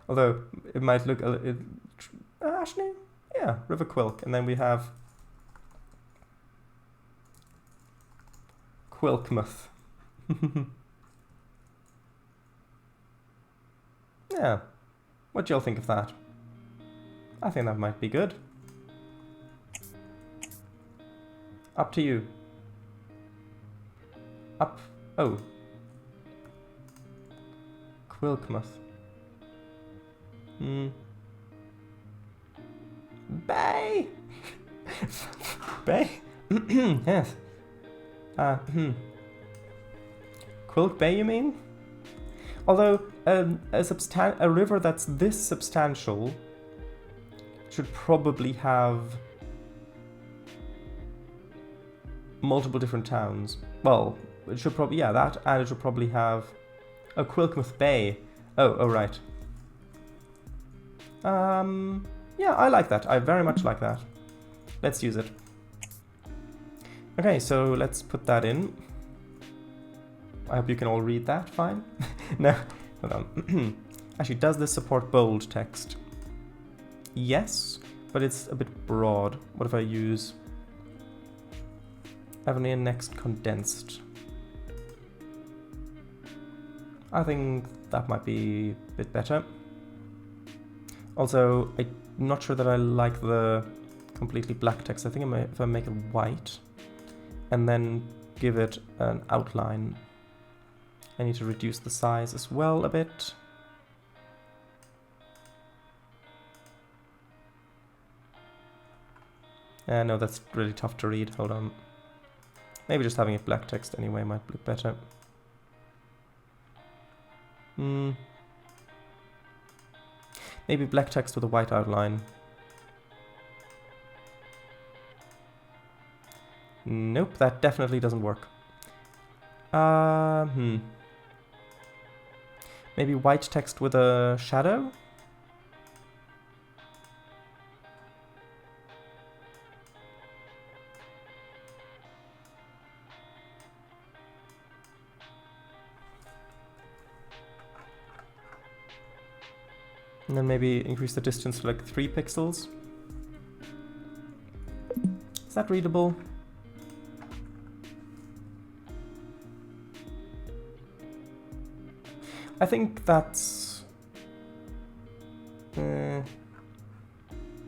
Although it might look actually, yeah, River Quilk, and then we have Quilkmuth. Yeah, what do y'all think of that? I think that might be good. Up to you. Up. Oh. Quilkmuth. Bay! Bay? Yes. Quilk Bay, you mean? Although, a river that's this substantial should probably have multiple different towns. Well, it should probably, yeah, that, and it should probably have a Quilkmuth Bay. Oh, right. Yeah, I like that. I very much like that. Let's use it. Okay, so let's put that in. I hope you can all read that fine. No, hold on. Actually, does this support bold text? Yes, but it's a bit broad. What if I use Avenir Next Condensed? I think that might be a bit better. Also, I'm not sure that I like the completely black text. I think if I make it white and then give it an outline, I need to reduce the size as well a bit. No, that's really tough to read. Hold on. Maybe just having it black text anyway might look better. Maybe black text with a white outline. Nope, that definitely doesn't work. Maybe white text with a shadow? And then maybe increase the distance to like 3 pixels. Is that readable? I think that's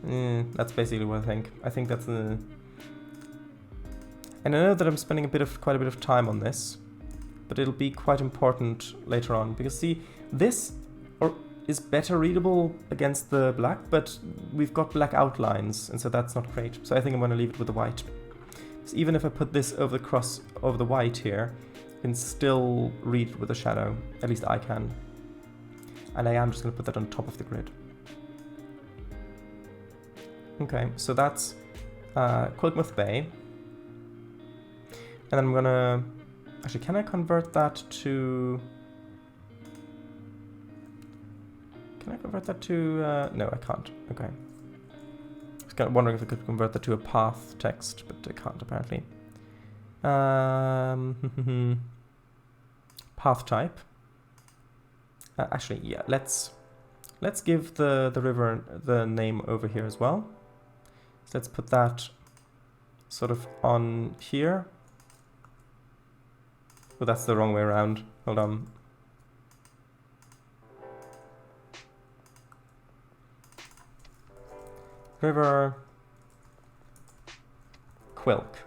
That's basically what I think. I think that's the... And I know that I'm spending quite a bit of time on this, but it'll be quite important later on, because see, this is better readable against the black, but we've got black outlines, and so that's not great. So I think I'm going to leave it with the white. So even if I put this over the white here, I can still read it with a shadow. At least I can. And I am just going to put that on top of the grid. Okay, so that's Quilkmouth Bay. And then I'm gonna... Actually, can I convert that to... Can I convert that to... No, I can't. Okay. I was kind of wondering if I could convert that to a path text, but I can't apparently. Path type. Actually, yeah, let's give the river the name over here as well. So let's put that sort of on here. Oh, that's the wrong way around. Hold on. River Quilk.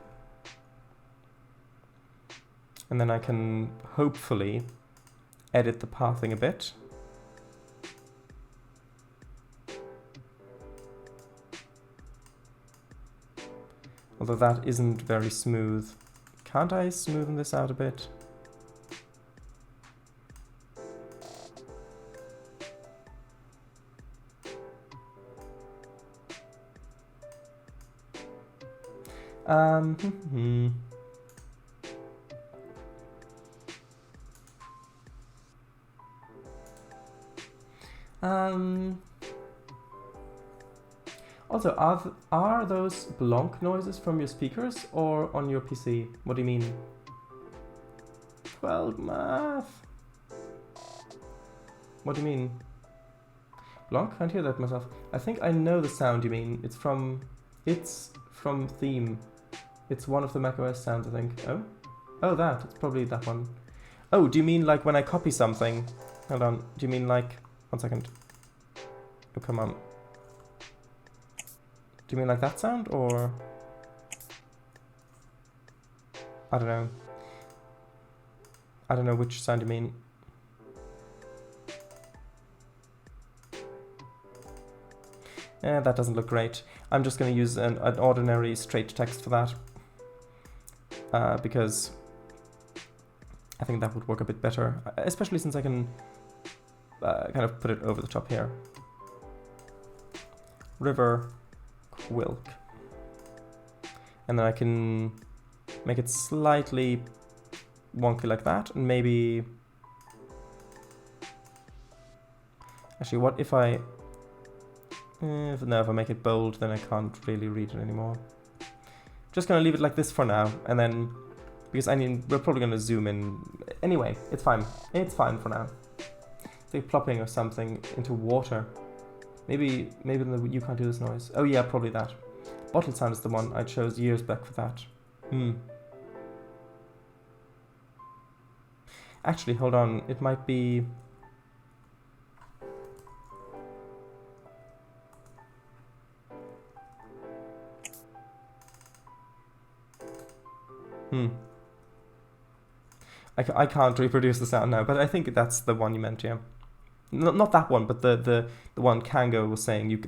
And then I can hopefully edit the pathing a bit. Although that isn't very smooth. Can't I smoothen this out a bit? Also, are those blonk noises from your speakers or on your PC? What do you mean? 12 math. What do you mean? Blonk? Can't hear that myself. I think I know the sound you mean. It's from Theme. It's one of the macOS sounds, I think. Oh? Oh, that. It's probably that one. Oh, do you mean like when I copy something? Hold on. Do you mean like... 1 second. Oh, come on. Do you mean like that sound, or... I don't know. I don't know which sound you mean. That doesn't look great. I'm just going to use an ordinary straight text for that. Because I think that would work a bit better. Especially since I can kind of put it over the top here. River Quilk. And then I can make it slightly wonky like that. And maybe... Actually, what if I... if I make it bold, then I can't really read it anymore. Just gonna leave it like this for now, and then... Because, I mean, we're probably gonna zoom in... Anyway, it's fine. It's fine for now. It's like plopping or something into water. Maybe you can't do this noise. Oh yeah, probably that. Bottle sound is the one I chose years back for that. Actually, hold on. It might be... I can't reproduce the sound now, but I think that's the one you meant, yeah. Not that one, but the one Kango was saying you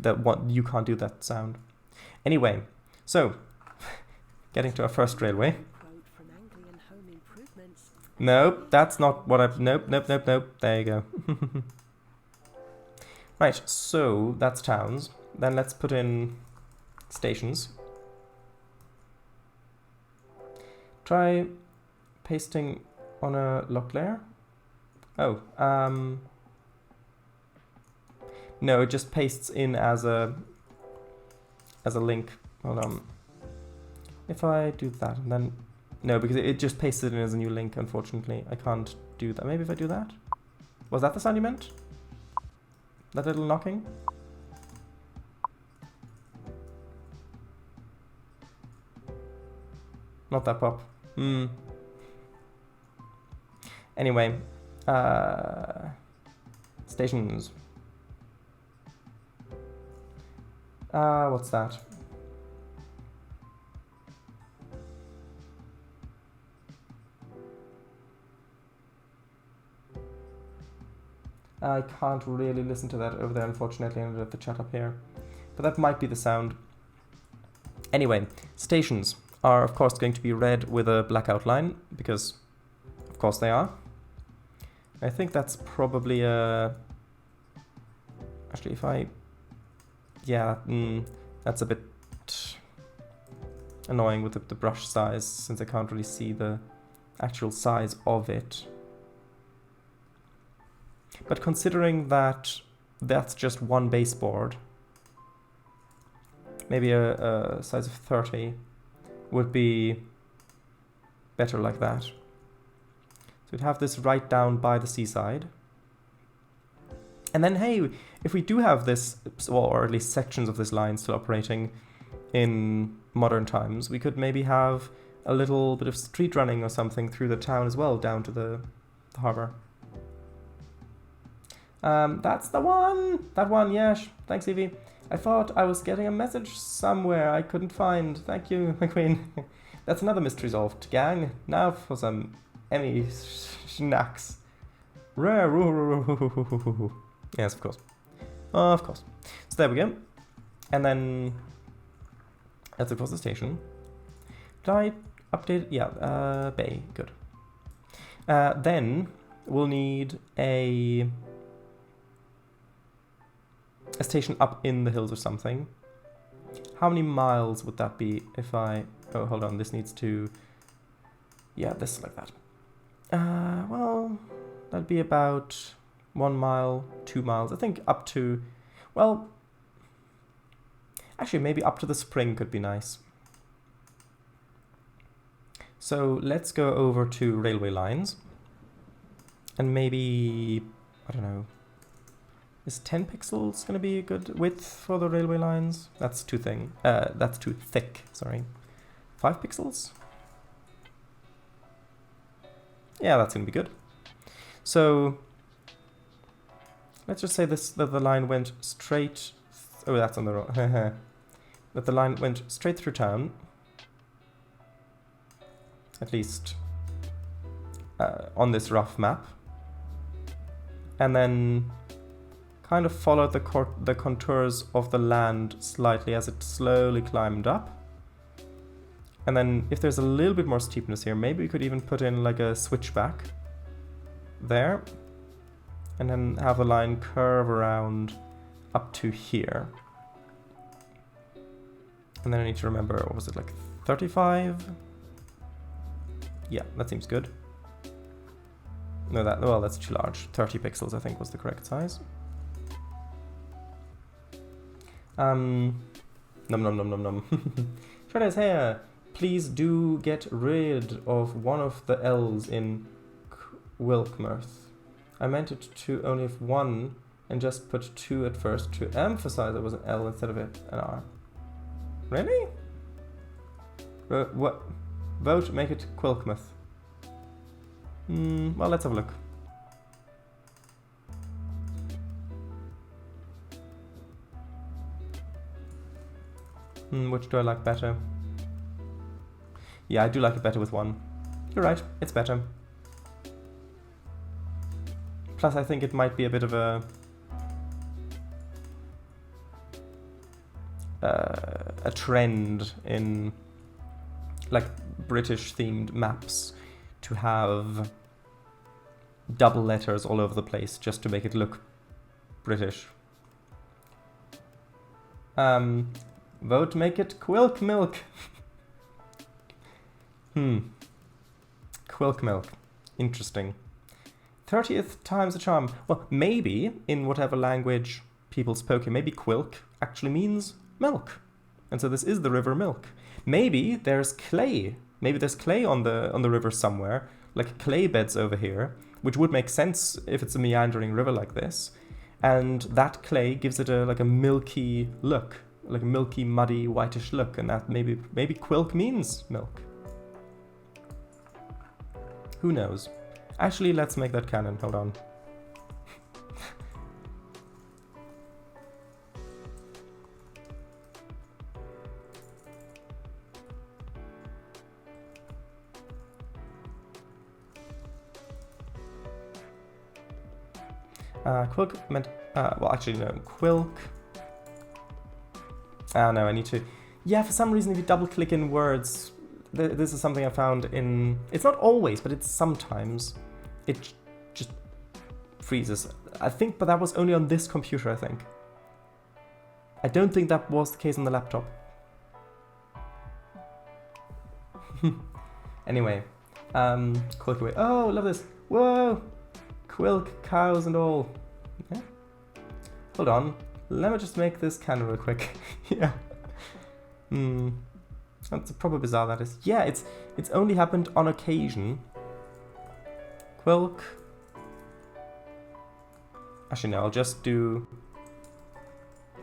can't do that sound. Anyway, so getting to our first railway. Nope, that's not what I've... Nope. There you go. Right, so that's towns. Then let's put in stations. Try pasting on a lock layer. Oh, no, it just pastes in as a link. Hold on. If I do that, and then... No, because it just pastes it in as a new link, unfortunately. I can't do that. Maybe if I do that? Was that the sound you meant? That little knocking? Not that pop. Anyway. Stations. What's that? I can't really listen to that over there, unfortunately. I ended up the chat up here. But that might be the sound. Anyway, stations are, of course, going to be red with a black outline, because, of course, they are. I think that's probably a... Actually, if I... Yeah, that's a bit annoying with the brush size, since I can't really see the actual size of it. But considering that that's just one baseboard, maybe a size of 30 would be better like that. So we'd have this right down by the seaside. And then, hey, if we do have this, or at least sections of this line still operating in modern times, we could maybe have a little bit of street running or something through the town as well, down to the harbour. That's the one! That one, yes. Thanks, Evie. I thought I was getting a message somewhere I couldn't find. Thank you, McQueen. That's another mystery solved, gang. Now for some Emmy snacks. Yes, of course. Of course. So there we go. And then that's across the station. Did I update? Yeah, bay. Good. Then we'll need a station up in the hills or something. How many miles would that be if I... Oh, hold on. This needs to... Yeah, this like that. Well, that'd be about 1 mile, 2 miles. I think up to... Well, actually, maybe up to the spring could be nice. So let's go over to railway lines. And maybe... I don't know. Is 10 pixels going to be a good width for the railway lines? That's too thin. That's too thick, sorry. 5 pixels? Yeah, that's going to be good. So let's just say that the line went straight... Oh, that's on the wrong... that the line went straight through town. At least on this rough map. And then kind of followed the contours of the land slightly as it slowly climbed up. And then if there's a little bit more steepness here, maybe we could even put in like a switchback there. And then have the line curve around up to here. And then I need to remember, what was it, like 35? Yeah, that seems good. No, well, that's too large. 30 pixels, I think, was the correct size. Num num num num num. Shredder's hair. Please do get rid of one of the L's in Wilkmirth. I meant it to only have one and just put 2 at first to emphasize it was an L instead of an R. Really? What? Vote, make it Quilkmouth. Well, let's have a look. Which do I like better? Yeah, I do like it better with 1. You're right, it's better. Plus, I think it might be a bit of a trend in like British themed maps to have double letters all over the place just to make it look British. Vote make it Quilk Milk. Quilk Milk. Interesting. 30th time's a charm. Well, maybe in whatever language people spoke here, maybe Quilk actually means milk. And so this is the river Milk. Maybe there's clay. Maybe there's clay on the river somewhere, like clay beds over here, which would make sense if it's a meandering river like this. And that clay gives it like a milky look, like a milky, muddy, whitish look, and that maybe Quilk means milk. Who knows? Actually, let's make that canon. Hold on. Quilk meant, well, actually, no, Quilk. No, I need to, yeah, for some reason, if you double click in words, this is something I found in, it's not always, but it's sometimes, it just freezes. I think, but that was only on this computer, I think. I don't think that was the case on the laptop. Anyway, Quilk away. Oh, love this. Whoa! Quilk, cows and all. Yeah. Hold on. Let me just make this can real quick. Yeah. That's proper bizarre, that is. Yeah, it's only happened on occasion. Quilk. Actually, no, I'll just do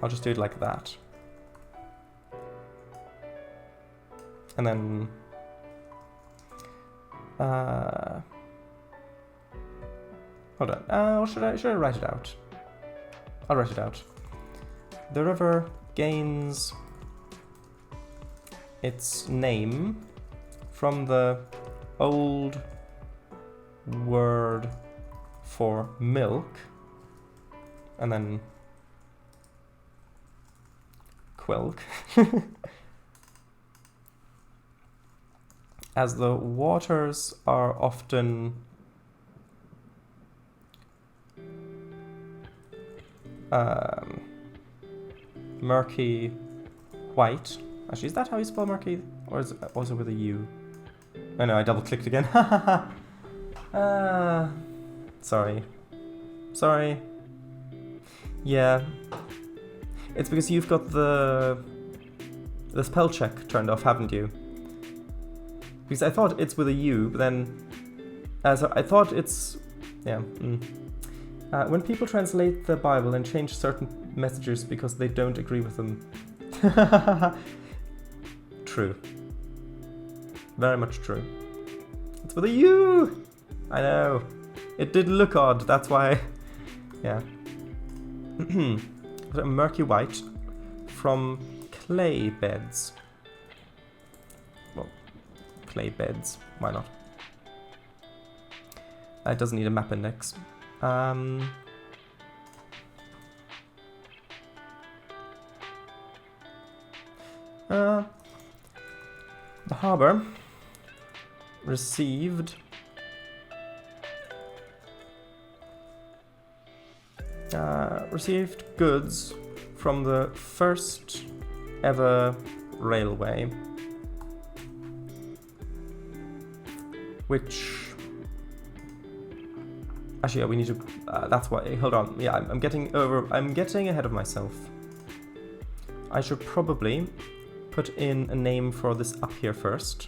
it like that. And then hold on. Or should I write it out? I'll write it out. The river gains its name from the old word for milk, and then Quilk. As the waters are often murky white. Actually, is that how you spell murky? Or is it also with a U? Oh no, I double clicked again. Sorry. Sorry. Yeah. It's because you've got the spell check turned off, haven't you? Because I thought it's with a U, but then... so I thought it's... Yeah. When people translate the Bible and change certain messages because they don't agree with them. True. Very much true. It's with a U! I know. It did look odd, that's why... Yeah. A murky white from clay beds. Well, clay beds. Why not? It doesn't need a map index. The harbor received goods from the first ever railway, which actually, yeah, we need to. That's why. Hold on. Yeah, I'm getting ahead of myself. I should probably put in a name for this up here first.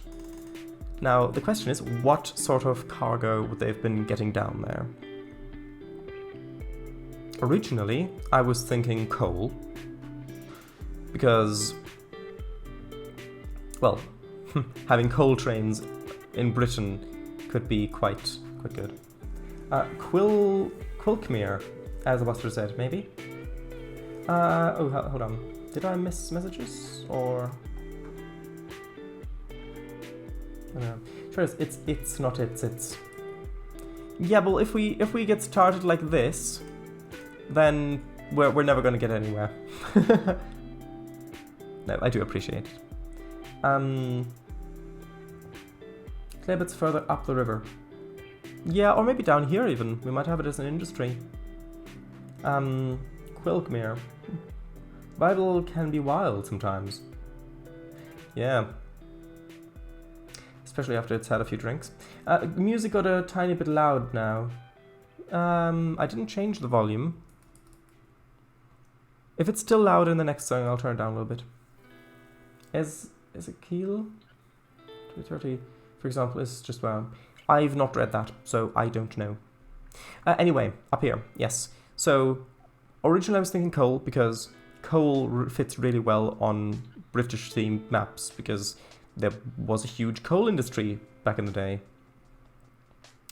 Now, the question is, what sort of cargo would they have been getting down there? Originally, I was thinking coal, because, well, having coal trains in Britain could be quite good. Quilkmere, as the buster said, maybe? Oh, hold on. Did I miss messages, or? I don't know. Sure, it's not it's. Yeah, well, if we get started like this, then we're never gonna get anywhere. No, I do appreciate it. Claybits further up the river. Yeah, or maybe down here even. We might have it as an industry. Quilkmere. Bible can be wild sometimes. Yeah. Especially after it's had a few drinks. Music got a tiny bit loud now. I didn't change the volume. If it's still loud in the next song, I'll turn it down a little bit. Is it Keel? 230, for example, is just well. I've not read that, so I don't know. Anyway, up here, yes. So, originally I was thinking coal, because coal fits really well on British-themed maps, because there was a huge coal industry back in the day.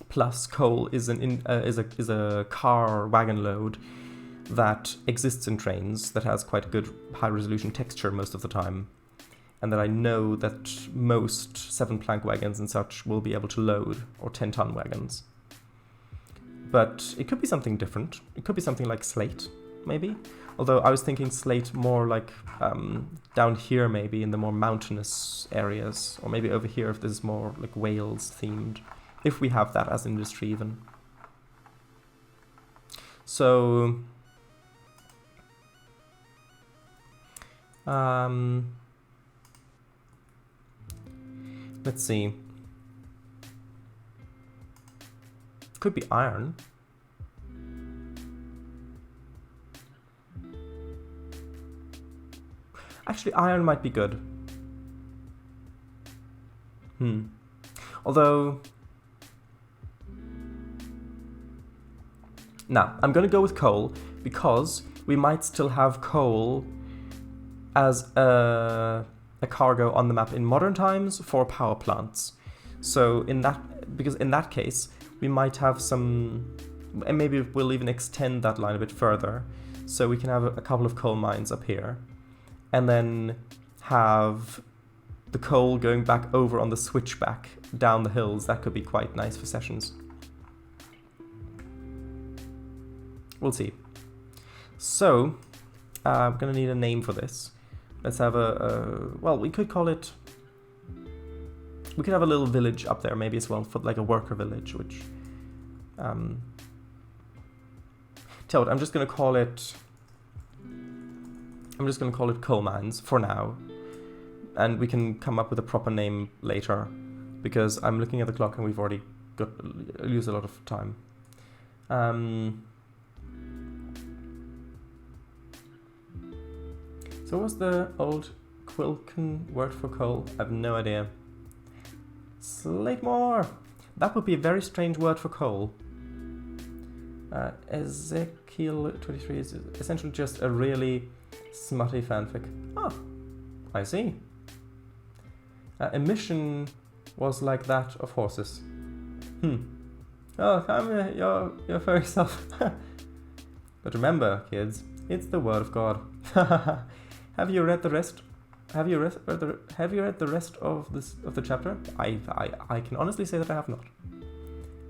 Plus, coal is a car wagon load that exists in trains that has quite a good high-resolution texture most of the time, and that I know that most 7-plank wagons and such will be able to load, or 10-ton wagons. But it could be something different. It could be something like slate, maybe. Although I was thinking slate more like down here, maybe in the more mountainous areas, or maybe over here if this is more like Wales themed, if we have that as industry even. So let's see. Could be iron. Actually, iron might be good. Although... Now, I'm going to go with coal, because we might still have coal as a cargo on the map in modern times for power plants. So because in that case, we might have some... And maybe we'll even extend that line a bit further. So we can have a couple of coal mines up here. And then have the coal going back over on the switchback down the hills. That could be quite nice for sessions. We'll see. So, I'm going to need a name for this. Let's have well, we could call it... We could have a little village up there maybe as well, for like a worker village, which... Tell what, I'm just going to call it... coal mines for now, and we can come up with a proper name later, because I'm looking at the clock and we've already used a lot of time. So what's the old Quilcan word for coal? I have no idea. Slatemore! That would be a very strange word for coal. Ezekiel 23 is essentially just a really smutty fanfic. Ah, I see. Emission was like that of horses. Oh, come here, your furry self. But remember, kids, it's the word of God. Have you read the rest? Have you read the rest of the chapter? I can honestly say that I have not.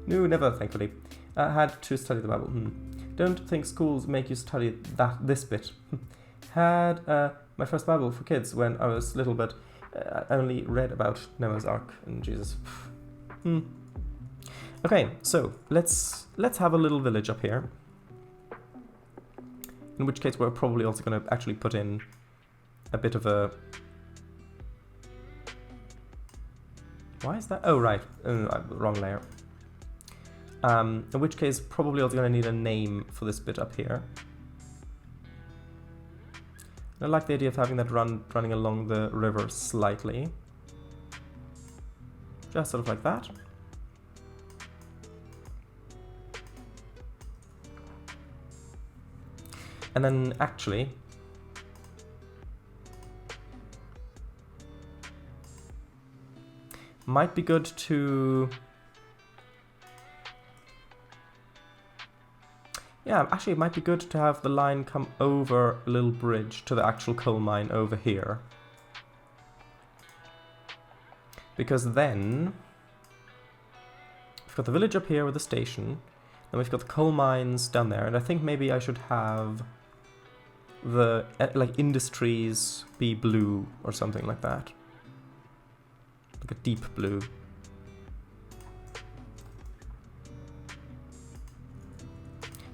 No, never, thankfully. I had to study the Bible. Don't think schools make you study this bit. Had my first Bible for kids when I was little, but I only read about Noah's Ark and Jesus. Okay, so let's have a little village up here. In which case we're probably also going to actually put in a bit of a... Why is that? Oh, right. Wrong layer. In which case probably also going to need a name for this bit up here. I like the idea of having that running along the river slightly. Just sort of like that. And then actually, might be good to... Yeah, actually it might be good to have the line come over a little bridge to the actual coal mine over here. Because then we've got the village up here with the station, and we've got the coal mines down there, and I think maybe I should have the like industries be blue or something like that. Like a deep blue.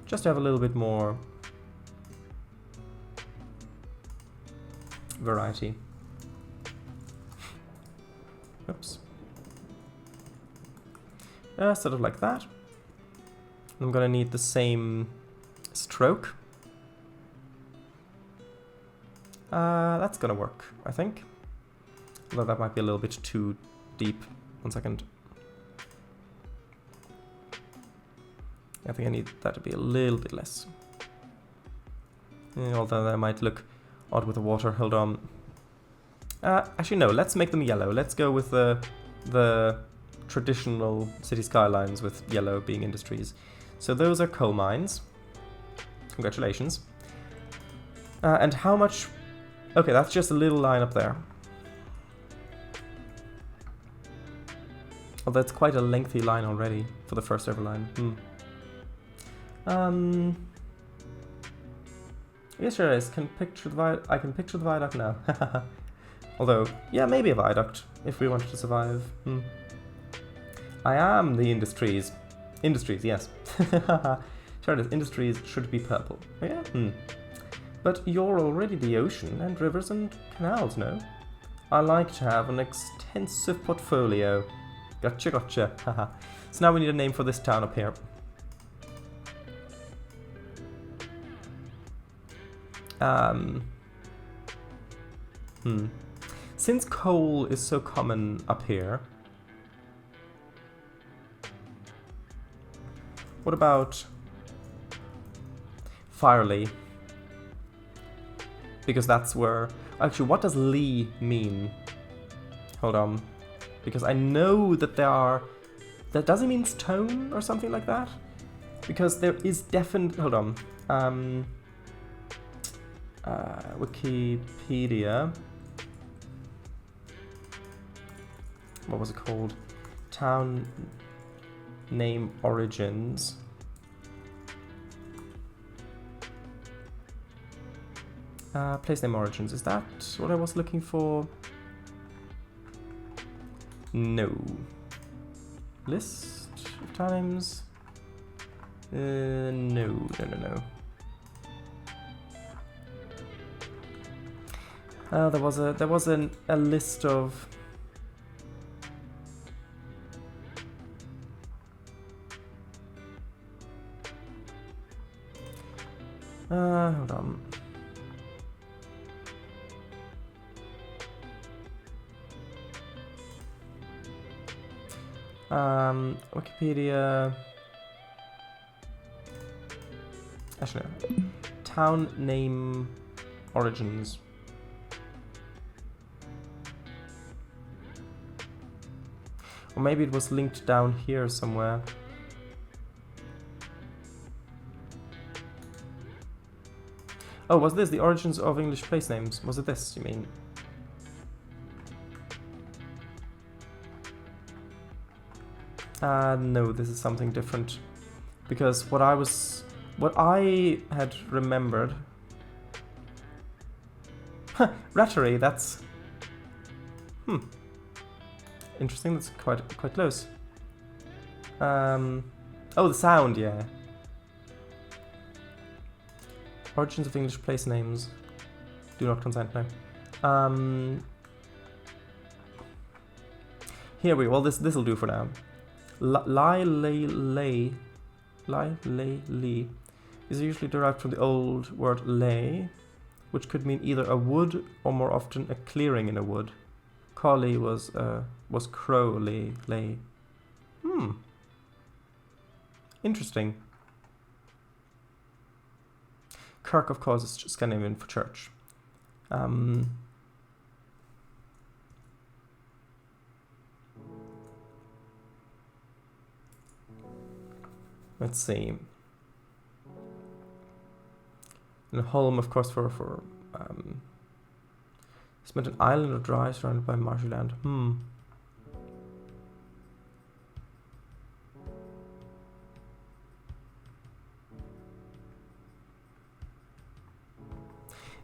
Just to have a little bit more variety. Oops. Sort of like that. I'm gonna need the same stroke. That's gonna work, I think. Although that might be a little bit too deep. 1 second. I think I need that to be a little bit less. Although that might look odd with the water. Hold on. Actually, no. Let's make them yellow. Let's go with the traditional city skylines with yellow being industries. So those are coal mines. Congratulations. And how much... Okay, that's just a little line up there. Oh, that's quite a lengthy line already for the first ever line. Yes, sure is. I can picture the viaduct now. Although, yeah, maybe a viaduct if we wanted to survive. I am the industries. Industries, yes. Sure it is. Industries should be purple. Oh, yeah? But you're already the ocean and rivers and canals, no? I like to have an extensive portfolio. Gotcha, gotcha. Haha. So now we need a name for this town up here. Since coal is so common up here, what about Firely? Because that's where... Actually, what does Lee mean? Hold on. Because I know that there are... That does it mean stone or something like that? Because there is definitely... Hold on. Wikipedia. What was it called? Town name origins. Place name origins. Is that what I was looking for? No. List of times? No. There was a list of... hold on. Wikipedia. Actually, no. Town name origins. Or maybe it was linked down here somewhere. Oh, was this the origins of English place names? Was it this, you mean? No, this is something different. Because what I had remembered... Rattery, that's... Interesting, that's quite close. Oh, the sound, yeah. Origins of English place names. Do not consent now. Here we go. Well, this'll do for now. Li is usually derived from the old word lay, which could mean either a wood or more often a clearing in a wood. Collie was crow lay. Interesting. Kirk, of course, is Scandinavian for church. Let's see. And Holm, of course, for it's meant an island or dry surrounded by marshy land.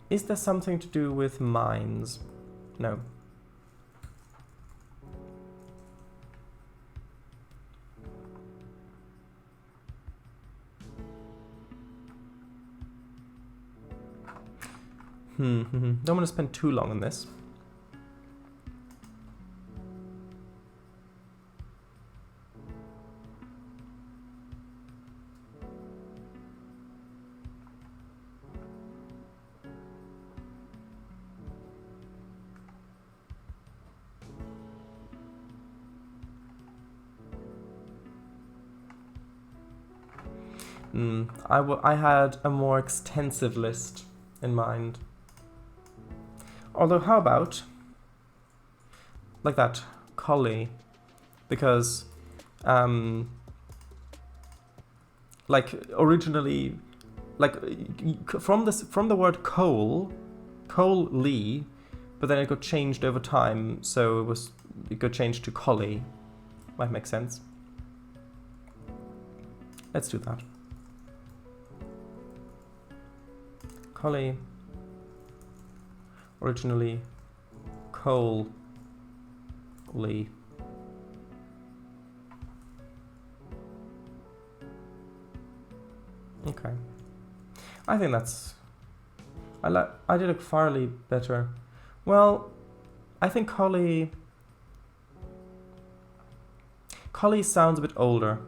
Is there something to do with mines? No. Don't want to spend too long on this. I had a more extensive list in mind. Although, how about like that, collie? Because, like originally, like from the word coal, Lee, but then it got changed over time, so it got changed to collie. Might make sense. Let's do that. Collie. Originally Cole Lee. Okay. I think that's... I did it fairly better. Well, I think Collie sounds a bit older.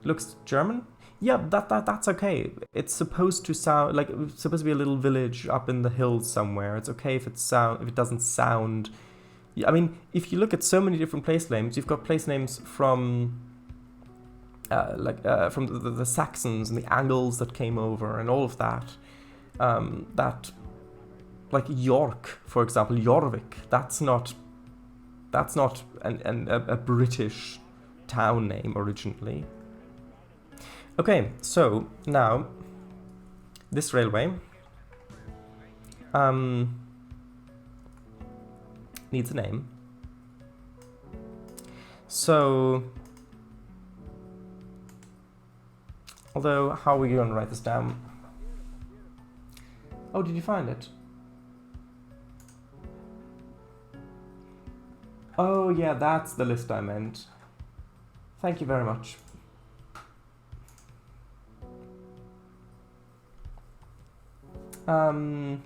Looks German? Yeah, that's okay. It's supposed to sound like it's supposed to be a little village up in the hills somewhere. It's okay if it doesn't sound. I mean, if you look at so many different place names, you've got place names from from the Saxons and the Angles that came over and all of that. That, like York, for example, Jorvik. That's not a British town name originally. Okay, so now this railway needs a name. So, although, how are we going to write this down? Oh, did you find it? Oh yeah, that's the list I meant. Thank you very much. Have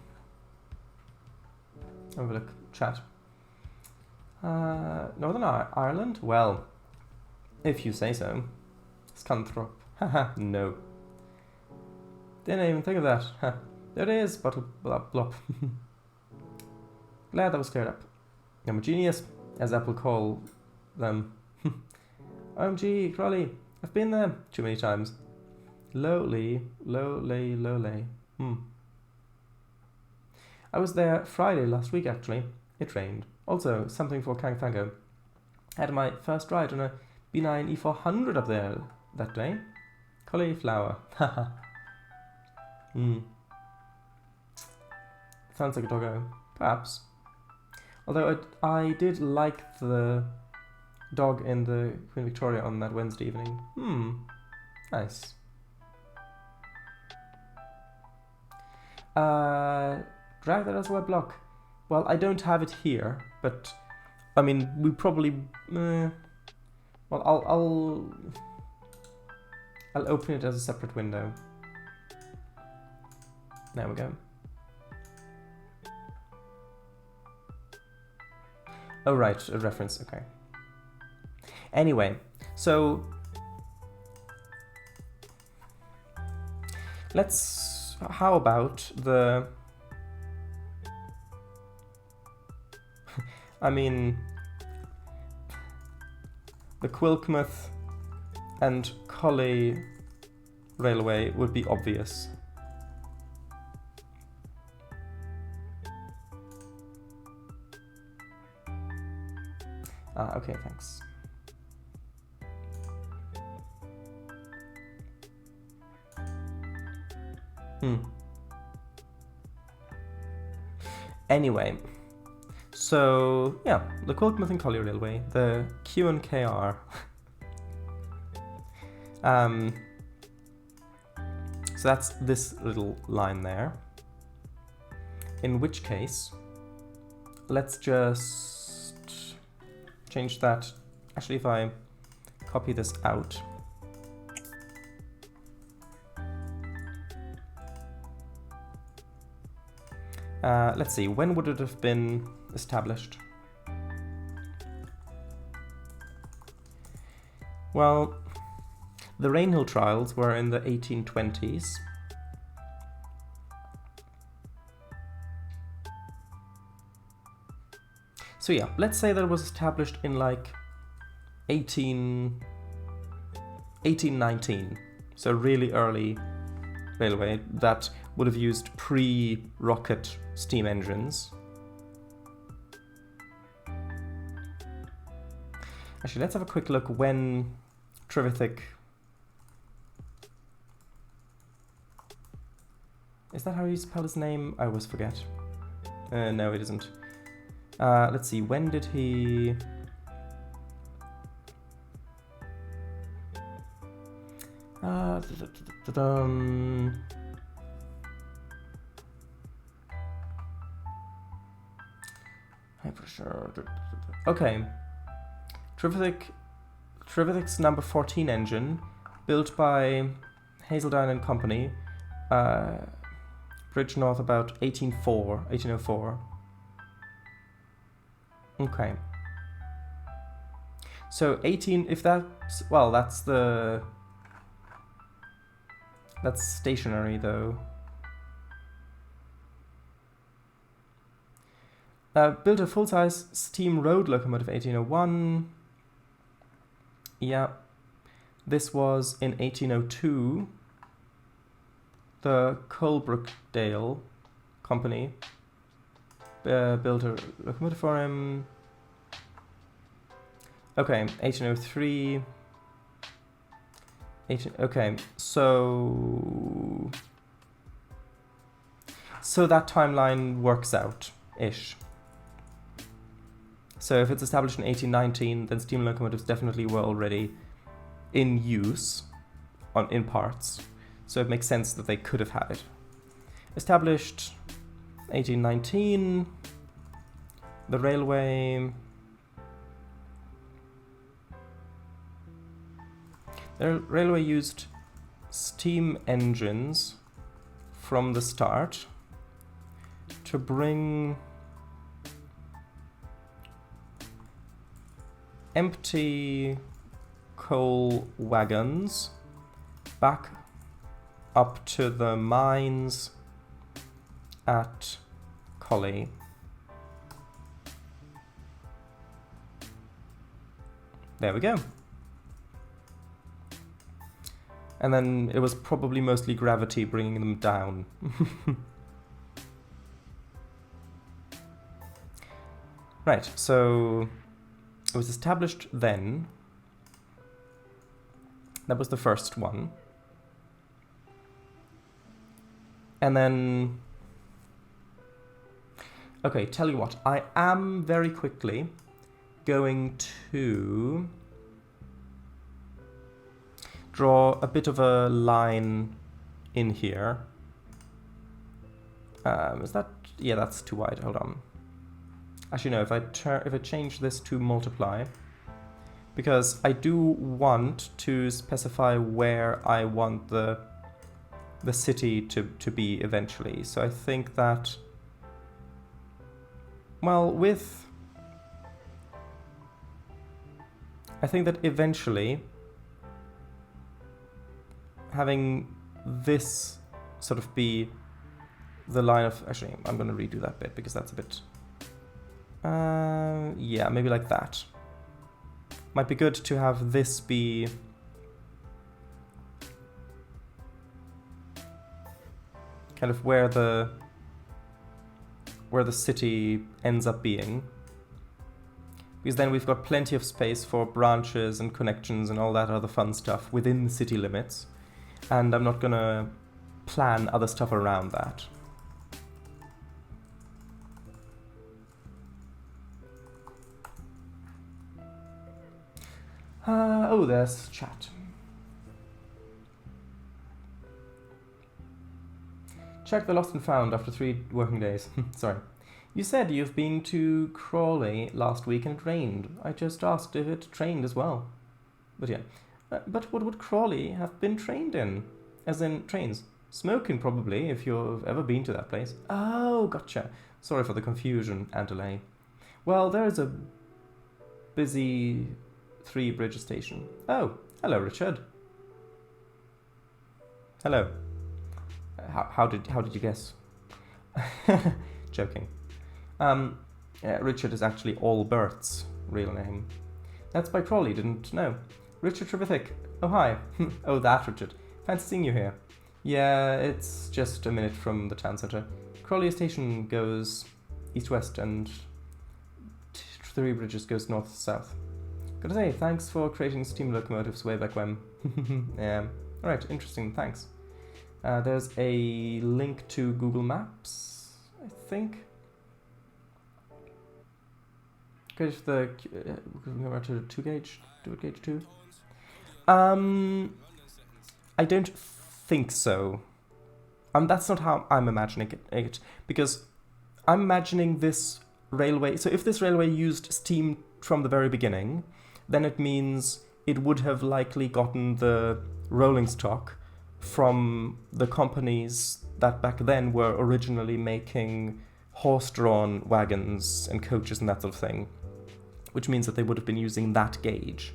a look, chat. Northern Ireland? Well, if you say so. Scunthorpe. Haha, no. Didn't even think of that. There it is, bottle blop blop. Glad that was cleared up. I'm a genius, as Apple call them. OMG, Crawley, I've been there too many times. Lowly. I was there Friday last week actually. It rained. Also, something for Kang Fango. Had my first ride on a B9 E400 up there that day. Cauliflower. Haha. Sounds like a doggo. Perhaps. Although I did like the dog in the Queen Victoria on that Wednesday evening. Nice. Drag that as a web block. Well, I don't have it here, but I mean, we probably. Well, I'll open it as a separate window. There we go. Oh right, a reference. Okay. Anyway, so let's. How about the? I mean, the Quilkmouth and Collie Railway would be obvious. Okay, thanks. Anyway, so yeah, the Quilkmouth and Collie Railway, the Q and KR. So that's this little line there. In which case, let's just change that. Actually, if I copy this out. Let's see, when would it have been established? Well, the Rainhill trials were in the 1820s. So yeah, let's say that it was established in like 1819. So really early railway that would have used pre-rocket steam engines. Actually, let's have a quick look when Trevithick... Is that how you spell his name? I always forget. No, it isn't. Let's see, when did he... High pressure. Okay. Trevithick's number 14 engine, built by Hazeldown and Company. Bridge north about 1804. Okay. So 18, if that's, well, that's stationary though. Built a full-size steam road locomotive 1801. Yeah. This was in 1802. The Colebrookdale Company built a locomotive for him. Okay, 1803. Okay, so that timeline works out-ish. So if it's established in 1819, then steam locomotives definitely were already in use in parts. So it makes sense that they could have had it. Established 1819, the railway. The railway used steam engines from the start to bring empty coal wagons back up to the mines at Collie. There we go. And then it was probably mostly gravity bringing them down. Right, so it was established then. That was the first one. And then... Okay, tell you what, I am very quickly going to draw a bit of a line in here. Is that... Yeah, that's too wide. Hold on. Actually, no, if I change this to multiply, because I do want to specify where I want the city to be eventually. So I think that, well, I think that eventually having this sort of be the line of... Actually, I'm going to redo that bit because that's a bit... yeah, maybe like that. Might be good to have this be... kind of where the city ends up being. Because then we've got plenty of space for branches and connections and all that other fun stuff within the city limits. And I'm not gonna plan other stuff around that. Oh, there's chat. Check the lost and found after 3 working days. Sorry. You said you've been to Crawley last week and it rained. I just asked if it trained as well. But yeah. But what would Crawley have been trained in? As in trains? Smoking, probably, if you've ever been to that place. Oh, gotcha. Sorry for the confusion and delay. Well, there is a busy 3 Bridge station. Oh, hello, Richard. Hello. How did you guess? Joking. Richard is actually Albert's real name. That's by Crawley, didn't know. Richard Trevithick. Oh, hi. Oh, that Richard. Fancy seeing you here. Yeah, it's just a minute from the town centre. Crawley station goes east-west and 3 Bridges goes north-south. Gotta say, thanks for creating steam locomotives way back when. Yeah. Alright, interesting, thanks. There's a link to Google Maps, I think. Go to the to 2 gauge, do it gauge 2. I don't think so. That's not how I'm imagining it, because I'm imagining this railway, so if this railway used steam from the very beginning, then it means it would have likely gotten the rolling stock from the companies that back then were originally making horse-drawn wagons and coaches and that sort of thing, which means that they would have been using that gauge.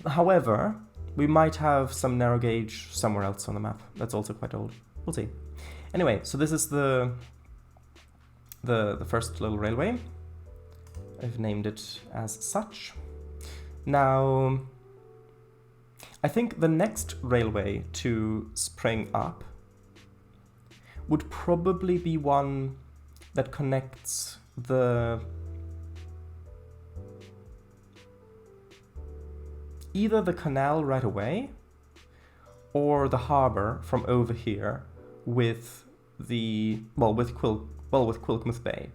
However, we might have some narrow gauge somewhere else on the map that's also quite old. We'll see. Anyway, so this is the first little railway. I've named it as such. Now, I think the next railway to spring up would probably be one that connects either the canal right away or the harbor from over here with with Quilkmouth Bay,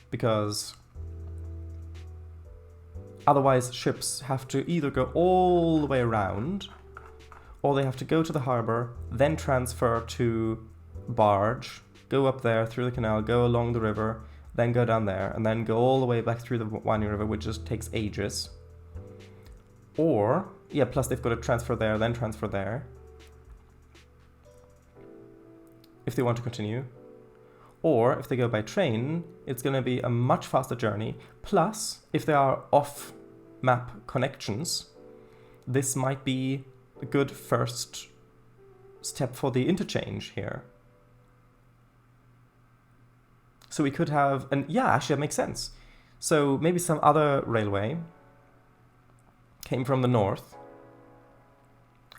because otherwise ships have to either go all the way around, or they have to go to the harbor, then transfer to barge, go up there through the canal, go along the river, then go down there, and then go all the way back through the winding river, which just takes ages. Or, yeah, plus they've got to transfer there, then transfer there, if they want to continue. Or if they go by train, it's going to be a much faster journey. Plus, if there are off-map connections, this might be a good first step for the interchange here. So we could have, and yeah, actually that makes sense. So maybe some other railway came from the north,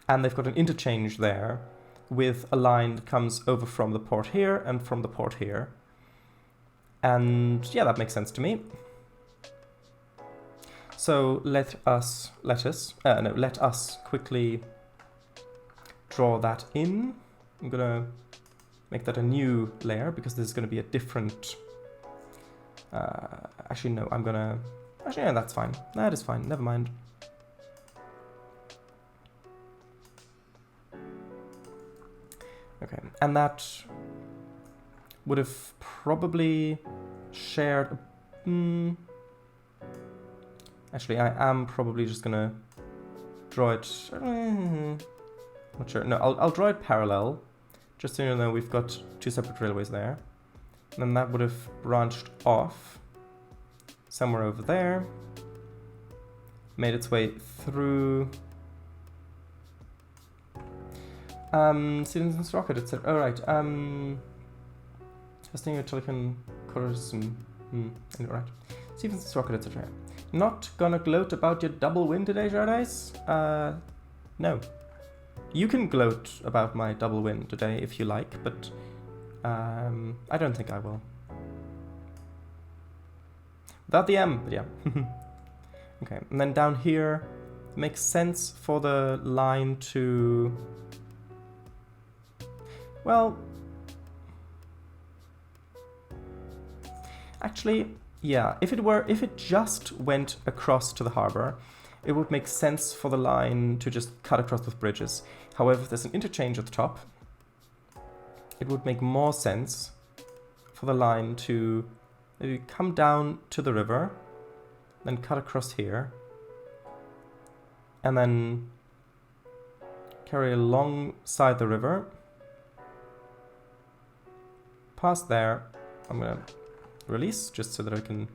and they've got an interchange there with a line that comes over from the port here and from the port here. And yeah, that makes sense to me. So let us quickly draw that in. I'm gonna make that a new layer because this is gonna be a different, actually yeah, that's fine. That is fine, never mind. Okay, and that would have probably shared... Actually, I am probably just gonna draw it... not sure. No, I'll draw it parallel, just so you know we've got two separate railways there. And then that would have branched off somewhere over there, made its way through... Stevenson's rocket, etc. Oh, right. Testing your telecom colors. Right. Stevenson's rocket, etc. Not gonna gloat about your double win today, Jardice? No. You can gloat about my double win today if you like, but I don't think I will. Without the M, but yeah. Okay, and then down here, it makes sense for the line to... Well, actually, yeah, if it just went across to the harbor, it would make sense for the line to just cut across with bridges. However, if there's an interchange at the top, it would make more sense for the line to maybe come down to the river, then cut across here, and then carry alongside the river. Past there, I'm gonna release just so that I can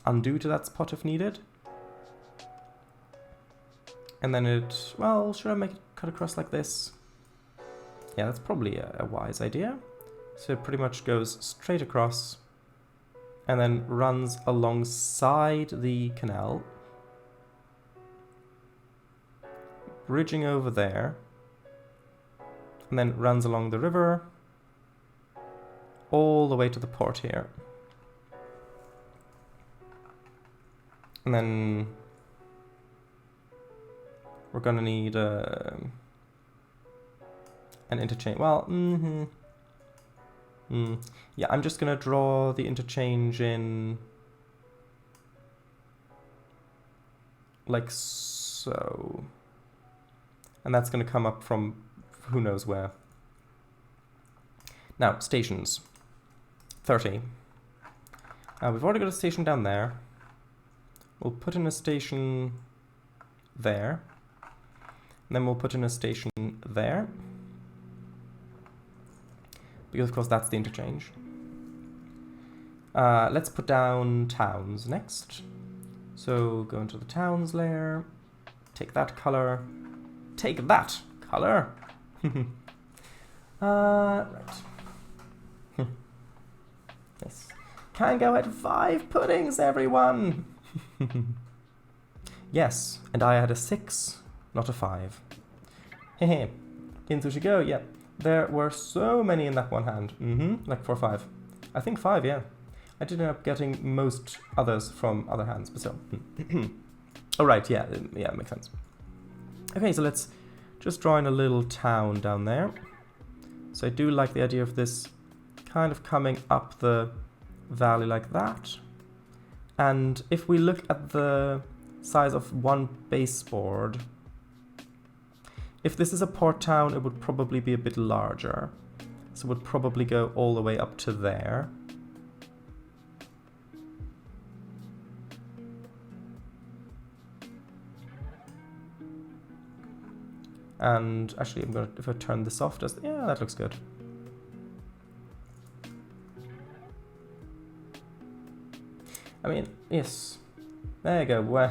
undo to that spot if needed. And then it, well, should I make it cut across like this? Yeah, that's probably a wise idea. So it pretty much goes straight across and then runs alongside the canal, bridging over there, and then runs along the river all the way to the port here. And then we're gonna need an interchange. Well, yeah, I'm just gonna draw the interchange in like so. And that's gonna come up from who knows where. Now, stations. 30. We've already got a station down there. We'll put in a station there. And then we'll put in a station there. Because of course that's the interchange. Let's put down towns next. So go into the towns layer. Take that color. Take that color. Right. Yes. Can go at 5 puddings, everyone. Yes, and I had a 6, not a 5. Hehe. Into she go, yeah. There were so many in that one hand. Like 4 or 5. I think 5, yeah. I did end up getting most others from other hands, but still. Oh, right, yeah, makes sense. Okay, so let's just draw in a little town down there. So I do like the idea of this kind of coming up the valley like that. And if we look at the size of one baseboard, if this is a port town, it would probably be a bit larger. So it would probably go all the way up to there. And actually, if I turn this off, yeah, that looks good. I mean, yes. There you go.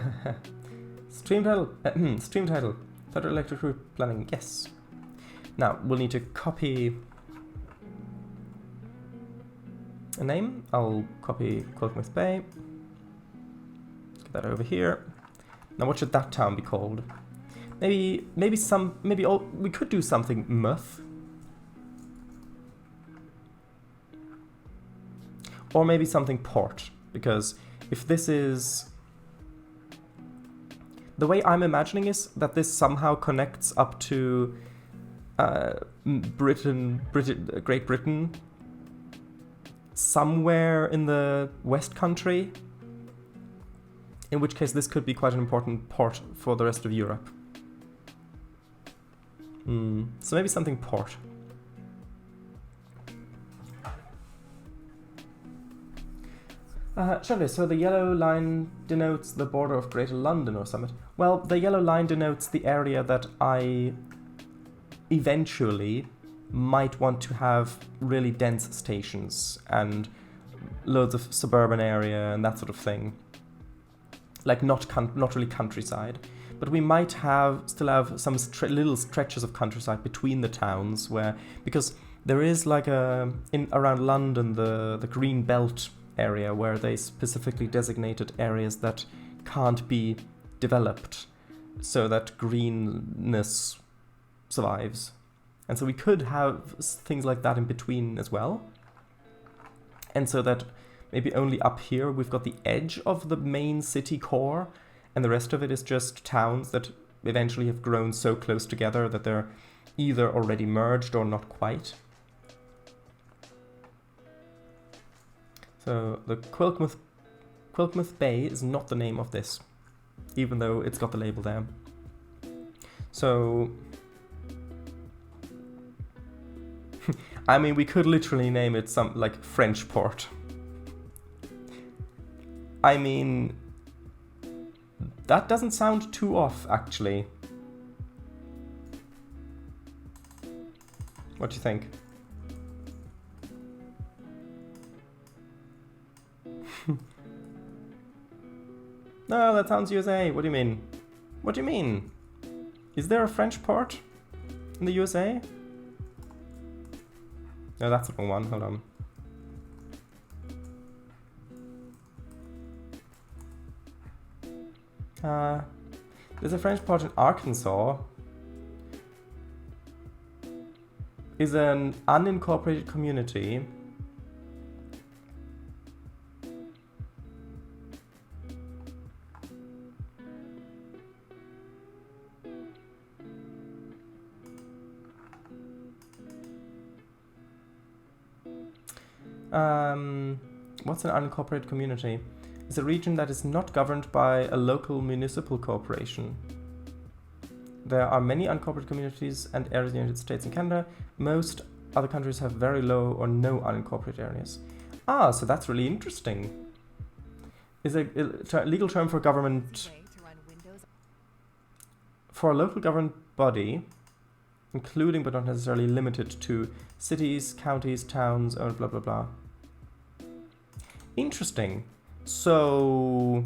Stream title. Stream title. Federal Electric Route Planning. Yes. Now, we'll need to copy a name. I'll copy Quilkmouth Bay. Get that over here. Now, what should that town be called? Maybe we could do something Muth. Or maybe something Port. Because if this is... The way I'm imagining is that this somehow connects up to Great Britain, somewhere in the West Country, in which case this could be quite an important port for the rest of Europe. So maybe something port. Surely, so the yellow line denotes the border of Greater London or something. Well, the yellow line denotes the area that I eventually might want to have really dense stations and loads of suburban area and that sort of thing. Like not really countryside. But we might still have some little stretches of countryside between the towns where, because there is like around London the green belt area where they specifically designated areas that can't be developed so that greenness survives. And so we could have things like that in between as well. And so that maybe only up here we've got the edge of the main city core, and the rest of it is just towns that eventually have grown so close together that they're either already merged or not quite. So the Quilkmouth Bay is not the name of this, even though it's got the label there. So, I mean, we could literally name it some like French port. I mean, that doesn't sound too off, actually. What do you think? No, that sounds USA. What do you mean? What do you mean? Is there a French port in the USA? No, that's the wrong one. Hold on. There's a French port in Arkansas. Is an unincorporated community. What's an unincorporated community? It's a region that is not governed by a local municipal corporation. There are many unincorporated communities and areas in the United States and Canada. Most other countries have very low or no unincorporated areas. Ah, so that's really interesting. Is a legal term for government for a local government body, including but not necessarily limited to cities, counties, towns, or blah blah blah. Interesting. So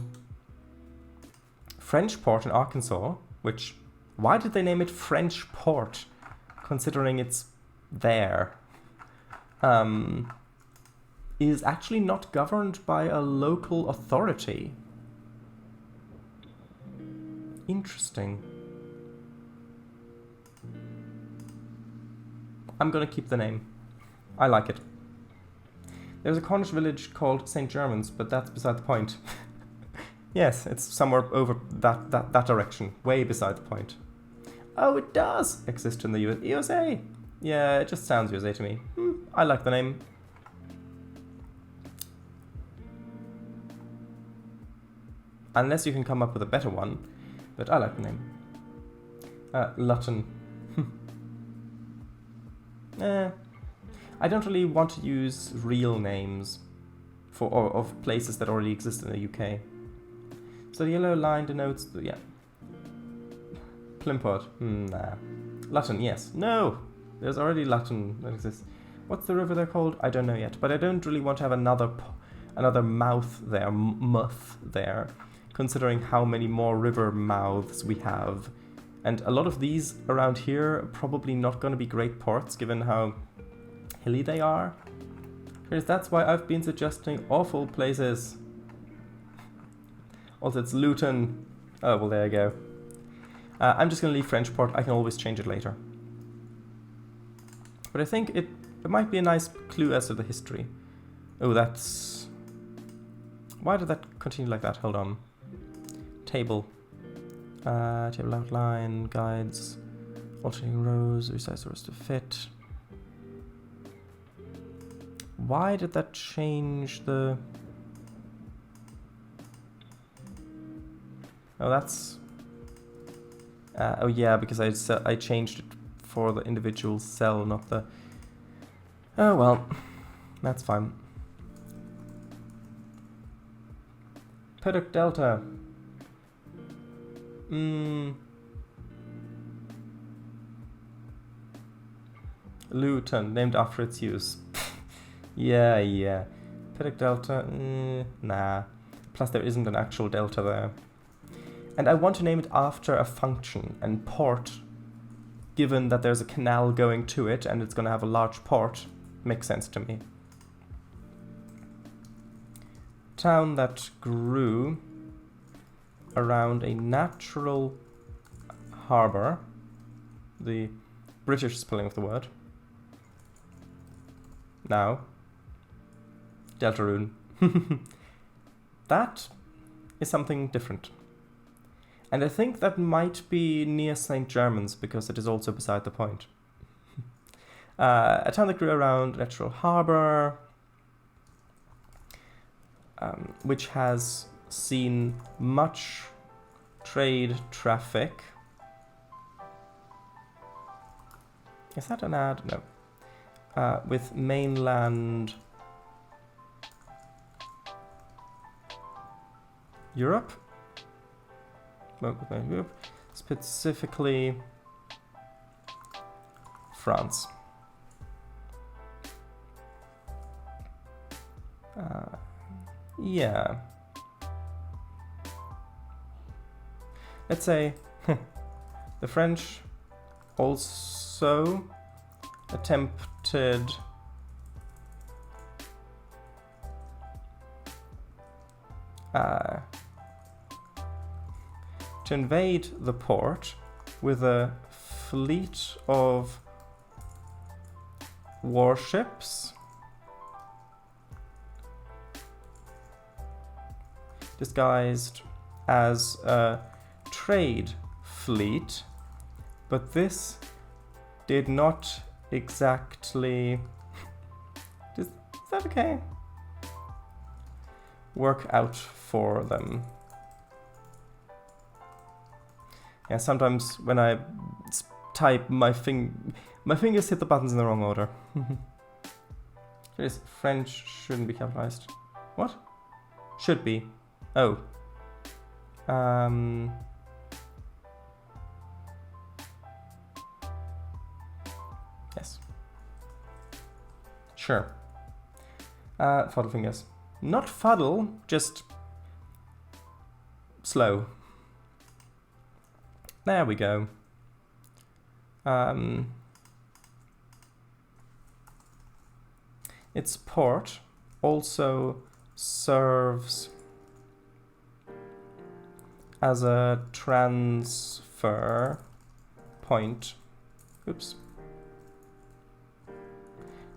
French Port in Arkansas, which, why did they name it French Port, considering it's there, is actually not governed by a local authority. Interesting. I'm gonna keep the name. I like it. There's a Cornish village called St. Germans, but that's beside the point. Yes, it's somewhere over that direction, way beside the point. Oh, it does exist in the USA. Yeah, it just sounds USA to me. I like the name. Unless you can come up with a better one, but I like the name. Luton. I don't really want to use real names of places that already exist in the UK. So the yellow line denotes the, yeah. Plimport. Nah. Luton, yes. No! There's already Luton that exists. What's the river they're called? I don't know yet. But I don't really want to have another mouth there, muth there, considering how many more river mouths we have. And a lot of these around here are probably not going to be great ports, given how hilly they are. Because that's why I've been suggesting awful places. Also, it's Luton. Oh, well, there you go. I'm just going to leave French Port. I can always change it later. But I think it might be a nice clue as to the history. Oh, that's... Why did that continue like that? Hold on. Table. Table outline, guides, alternating rows, resize the rest to fit. Why did that change the... Oh, that's... oh yeah, because I changed it for the individual cell, not the... Oh well, that's fine. Product delta. Luton, named after its use. Yeah. Product delta, nah. Plus there isn't an actual delta there. And I want to name it after a function, and port, given that there's a canal going to it and it's going to have a large port, makes sense to me. Town that grew around a natural harbour, the British spelling of the word. Now, Deltarune. That is something different. And I think that might be near St. Germans, because it is also beside the point. A town that grew around a natural harbour, which has seen much trade traffic. Is that an ad? No. With mainland Europe? Specifically France. Yeah. Let's say the French also attempted to invade the port with a fleet of warships disguised as a trade fleet, but this did not exactly... Is that okay? Work out for them. Yeah, sometimes when I type, my fingers hit the buttons in the wrong order. It is French shouldn't be capitalized. What? Should be. Oh. Yes. Sure. Fuddle fingers. Not fuddle, just slow. There we go. Its port also serves as a transfer point. Oops.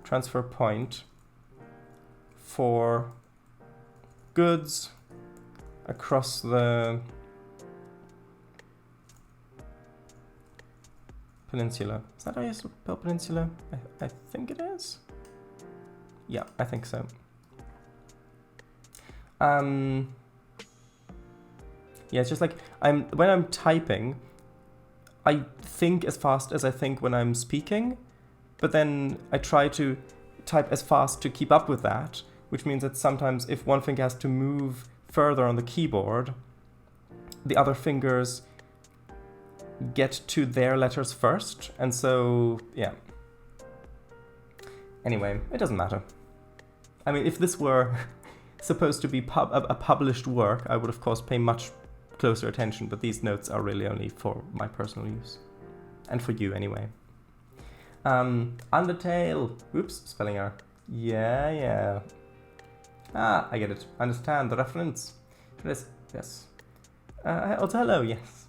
Transfer point for goods across the peninsula. Is that how you spell peninsula? I think it is. Yeah, I think so. Yeah, it's just like when I'm typing, I think as fast as I think when I'm speaking, but then I try to type as fast to keep up with that, which means that sometimes if one finger has to move further on the keyboard, the other fingers get to their letters first, and so, yeah. Anyway, it doesn't matter. I mean, if this were supposed to be a published work, I would of course pay much closer attention, but these notes are really only for my personal use. And for you, anyway. Undertale. Oops, spelling error. Yeah. Ah, I get it. Understand the reference. Yes. Also, hello, yes.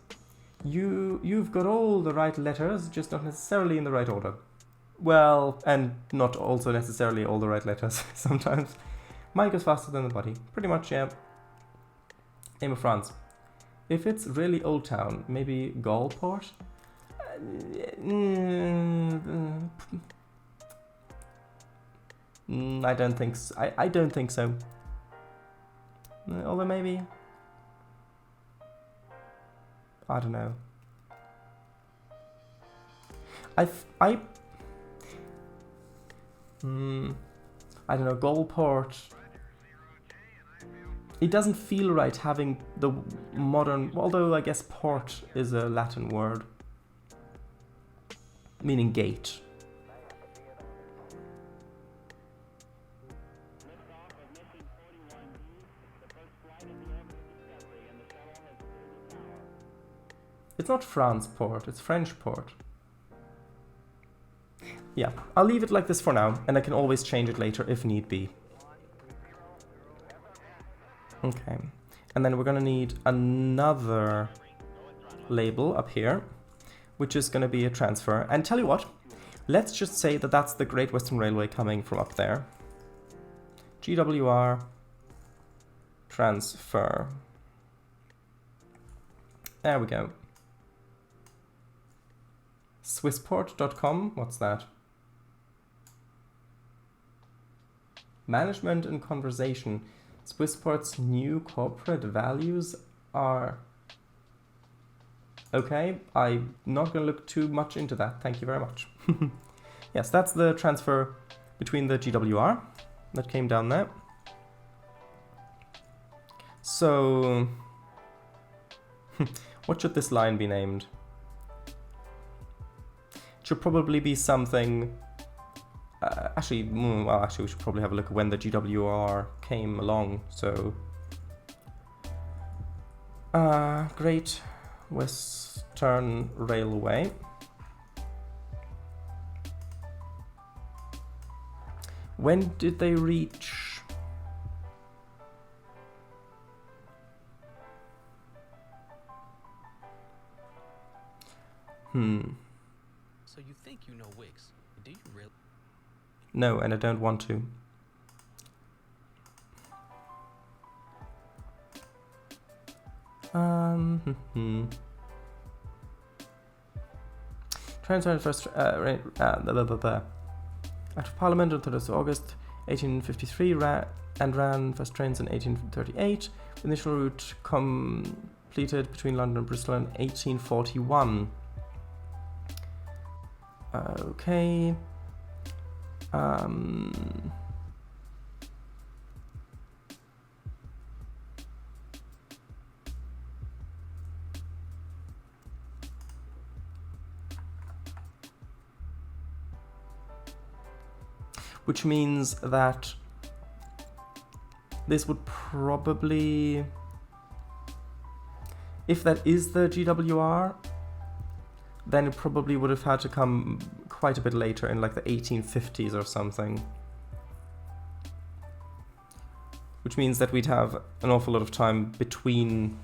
You've got all the right letters, just not necessarily in the right order. Well, and not also necessarily all the right letters, sometimes. Mind goes faster than the body. Pretty much, yeah. Name of France. If it's really Old Town, maybe Gaullport? I don't think so. I don't think so. Although maybe... I don't know. I don't know, Gaullport. It doesn't feel right having the modern, although I guess port is a Latin word, meaning gate. It's not France port, it's French port. Yeah, I'll leave it like this for now, and I can always change it later if need be. Okay, and then we're gonna need another label up here, which is gonna be a transfer. And tell you what, let's just say that that's the Great Western Railway coming from up there. GWR transfer. There we go. Swissport.com, what's that? Management and conversation. Swissport's new corporate values are... Okay, I'm not going to look too much into that. Thank you very much. Yes, that's the transfer between the GWR that came down there. So, what should this line be named? It should probably be something... actually, we should probably have a look at when the GWR came along. So, Great Western Railway. When did they reach? So you think you know Wix? Do you really? No, and I don't want to. Trainz first Act of Parliament on 3rd of August 1853 and ran first trains in 1838. Initial route completed between London and Bristol in 1841. Okay. which means that this would probably, if that is the GWR, then it probably would have had to come quite a bit later, in like the 1850s or something. Which means that we'd have an awful lot of time between.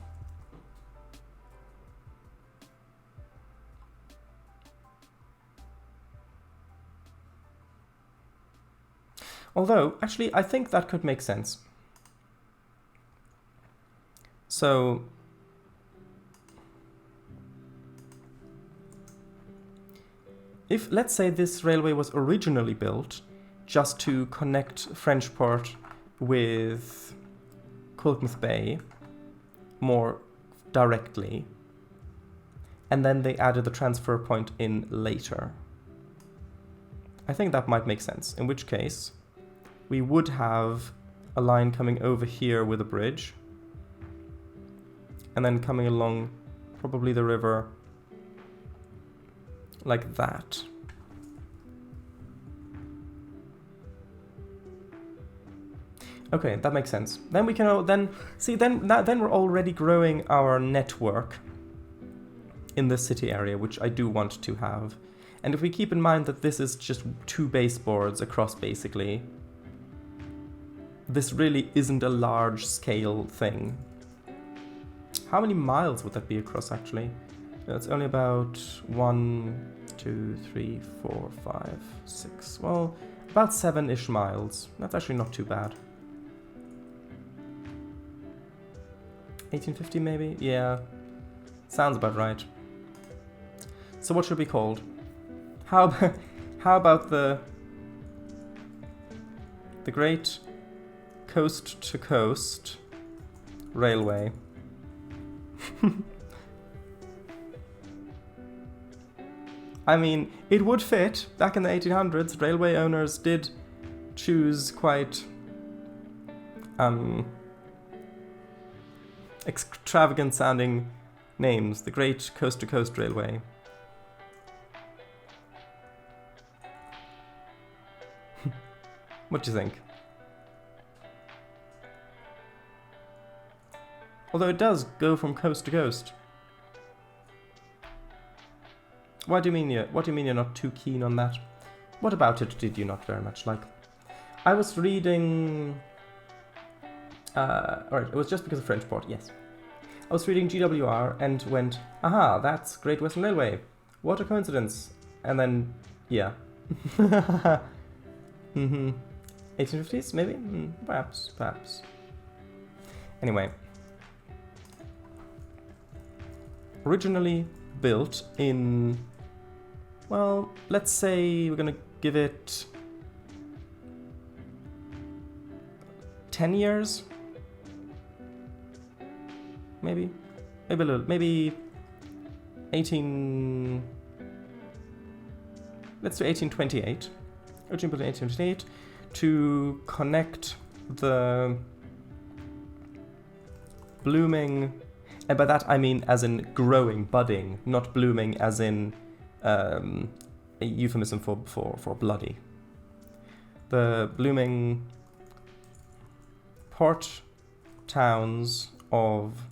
Although, actually, I think that could make sense. So, if, let's say, this railway was originally built just to connect Frenchport with Quilpmouth Bay more directly, and then they added the transfer point in later, I think that might make sense, in which case we would have a line coming over here with a bridge, and then coming along probably the river like that. Okay, that makes sense. Then we can then we're already growing our network in the city area, which I do want to have. And if we keep in mind that this is just 2 baseboards across, basically, this really isn't a large scale thing. How many miles would that be across, actually? It's only about 1, 2, 3, 4, 5, 6. Well, about 7-ish miles. That's actually not too bad. 1850 maybe? Yeah. Sounds about right. So what should be called? How about the Great Coast to Coast Railway? I mean, it would fit. Back in the 1800s, railway owners did choose quite extravagant sounding names. The Great Coast to Coast Railway. What do you think? Although it does go from coast to coast. What do you mean you're not too keen on that? What about it did you not very much like? I was reading... Alright, it was just because of Frenchport, yes. I was reading GWR and went, aha, that's Great Western Railway. What a coincidence. And then, yeah. 1850s, maybe? Perhaps. Anyway. Originally built in, well, let's say we're gonna give it 10 years? Maybe a little, maybe 18, let's do 1828. Originally built in 1828 to connect the blooming, and by that I mean as in growing, budding, not blooming as in a euphemism for bloody. The blooming port towns of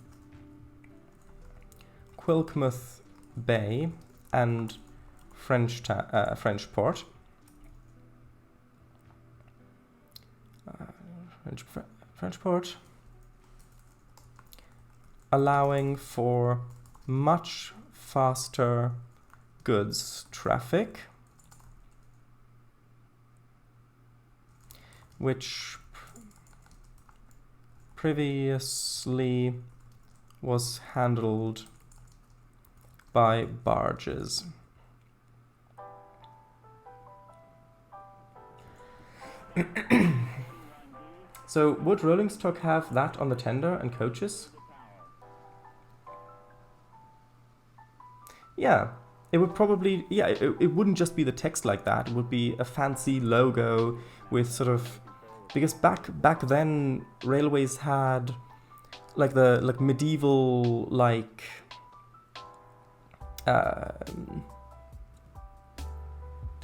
Quilpmouth Bay and Frenchport. Frenchport, allowing for much faster goods traffic, which previously was handled by barges. So would rolling stock have that on the tender and coaches? Yeah, it would probably, yeah, it wouldn't just be the text like that. It would be a fancy logo with sort of, because back then railways had like the medieval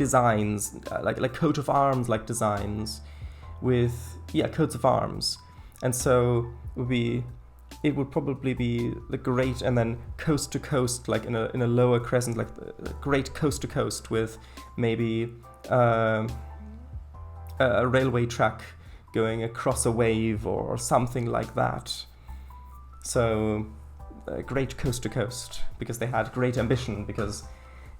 designs, like coat of arms like designs, with coats of arms, and so it would probably be the great, and then coast to coast, like in a lower crescent, like the great coast to coast with maybe a railway track going across a wave or something like that. So great coast to coast, because they had great ambition, because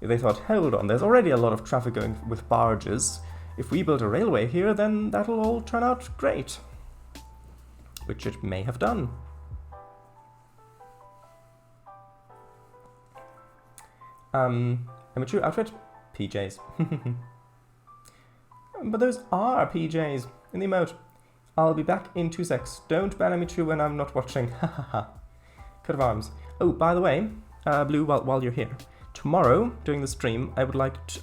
they thought, hold on, there's already a lot of traffic going with barges. If we build a railway here, then that'll all turn out great. Which it may have done. Immature outfit? PJs. But those are PJs in the emote. I'll be back in 2 secs. Don't ban Immature when I'm not watching. Hahaha. Coat of arms. Oh, by the way, Blue, while you're here, tomorrow during the stream, I would like to,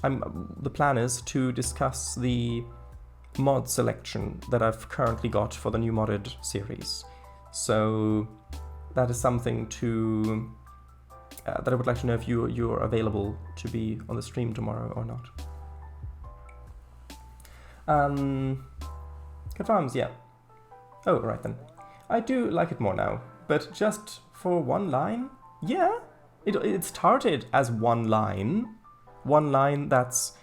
the plan is to discuss the mod selection that I've currently got for the new modded series. So that is something to that I would like to know if you're available to be on the stream tomorrow or not. Confirms, yeah. Oh, right then. I do like it more now, but just for one line? Yeah, it started as one line that's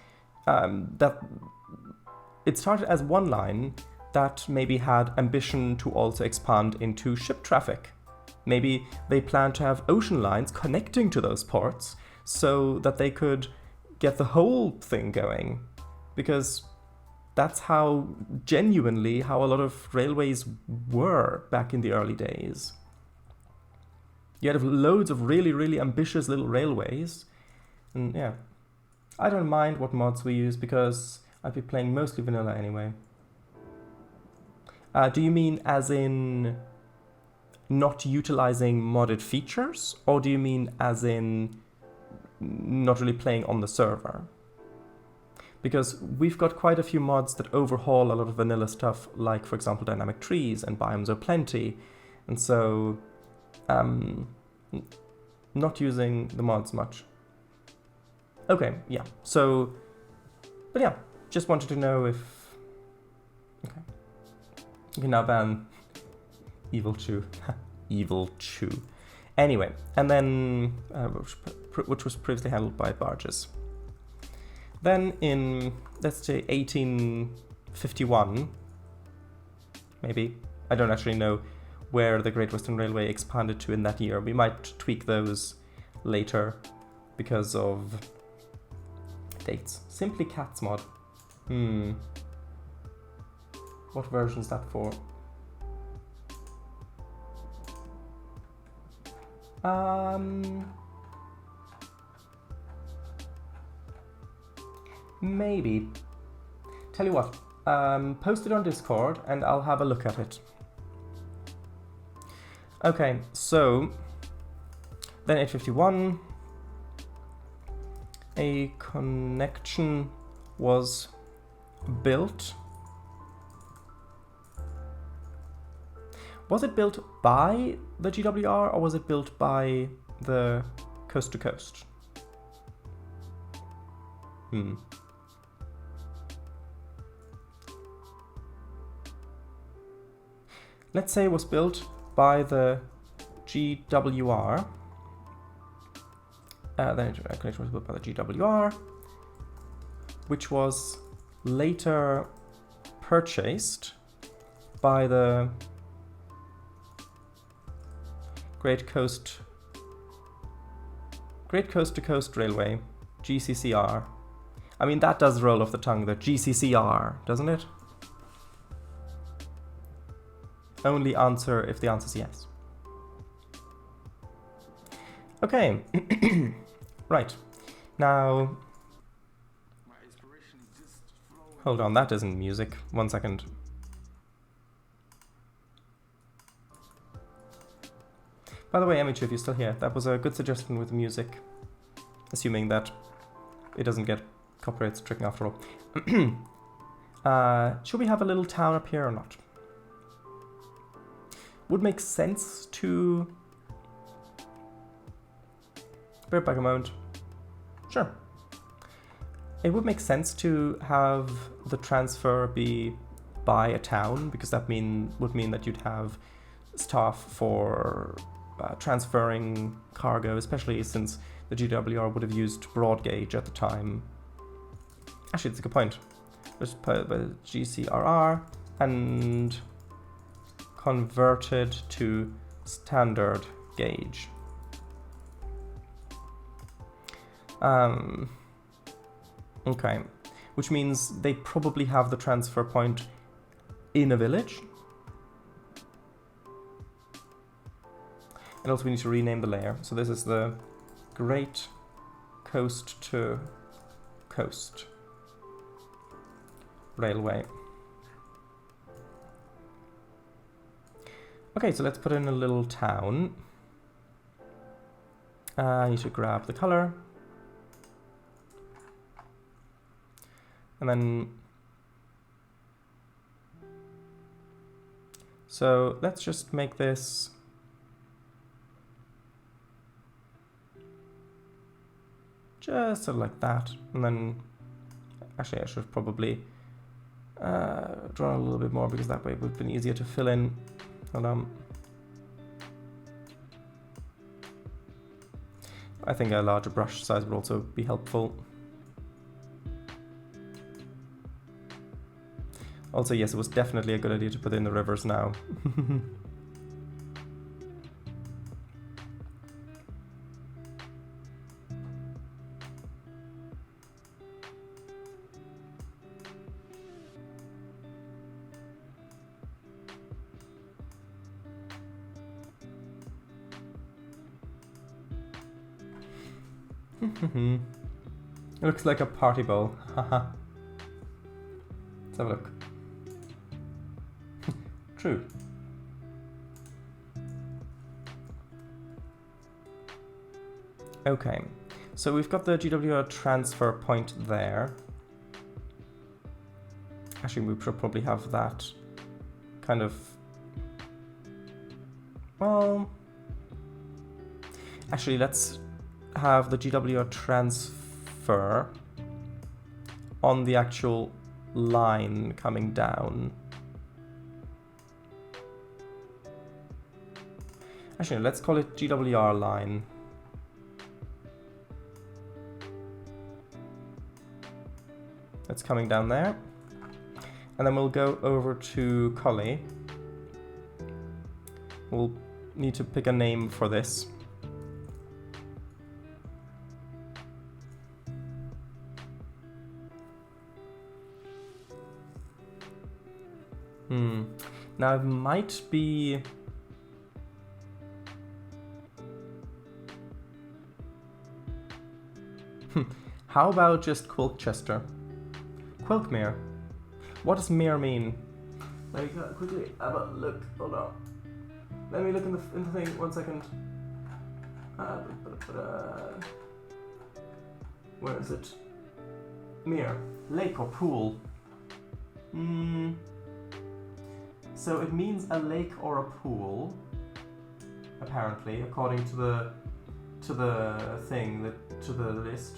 it started as one line that maybe had ambition to also expand into ship traffic. Maybe they plan to have ocean lines connecting to those ports so that they could get the whole thing going. Because that's how genuinely how a lot of railways were back in the early days. You had loads of really, really ambitious little railways. And yeah, I don't mind what mods we use because I'd be playing mostly vanilla anyway. Do you mean as in not utilizing modded features, or do you mean as in not really playing on the server? Because we've got quite a few mods that overhaul a lot of vanilla stuff, like for example dynamic trees and biomes are plenty, and so not using the mods much. Okay, yeah, so, but yeah, just wanted to know if, okay, you can now ban Evil Chew. Evil Chew. Anyway, and then, which was previously handled by barges. Then in, let's say, 1851, maybe, I don't actually know where the Great Western Railway expanded to in that year. We might tweak those later because of dates. Simply Cats mod. What version is that for? Maybe. Tell you what, post it on Discord and I'll have a look at it. Okay, so then 851, a connection was built. Was it built by the GWR or was it built by the Coast to Coast? Let's say it was built by the GWR. Then a connection was built by the GWR, which was later purchased by the Great Coast to Coast Railway, GCCR. I mean, that does roll off the tongue, the GCCR, doesn't it? Only answer if the answer is yes. Okay, right. Now, hold on, that isn't music. 1 second. By the way, Amichu, if you're still here, that was a good suggestion with music. Assuming that it doesn't get copyright stricken after all. Should we have a little town up here or not? Would make sense to... Bear back a moment. Sure. it would make sense to have the transfer be by a town, because that would mean that you'd have staff for transferring cargo, especially since the GWR would have used broad gauge at the time. Actually, that's a good point. Just put GCRR and converted to standard gauge. Okay, which means they probably have the transfer point in a village. And also we need to rename the layer. So this is the Great Coast to Coast Railway. Okay, so let's put in a little town. I need to grab the color. And then, so let's just make this just sort of like that. And then, actually I should have probably drawn a little bit more, because that way it would have been easier to fill in. Hold on. I think a larger brush size would also be helpful. Also, yes, it was definitely a good idea to put in the rivers now. It looks like a party bowl. Haha. Let's have a look. True. Okay, so we've got the GWR transfer point there. Actually, we should probably have that kind of... Well... Actually, let's have the GWR transfer on the actual line coming down. Actually, let's call it GWR line. That's coming down there. And then we'll go over to Collie. We'll need to pick a name for this. Now it might be... How about just Quilkchester? Quilkmere. What does mere mean? Let me quickly have a look. Hold on. Let me look in the thing. 1 second. Where is it? Mere. Lake or pool? So it means a lake or a pool, apparently, according to the thing, to the list.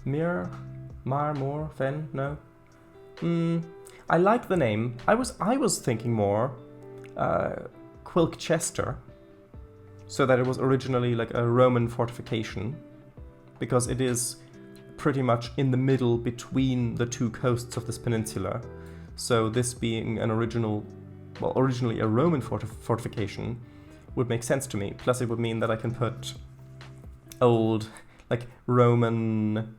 Mere, Mar, Moor, Fen, no. I like the name. I was thinking more Quilkchester, so that it was originally like a Roman fortification, because it is pretty much in the middle between the two coasts of this peninsula. So this being an originally a Roman fortification would make sense to me. Plus it would mean that I can put old, like, Roman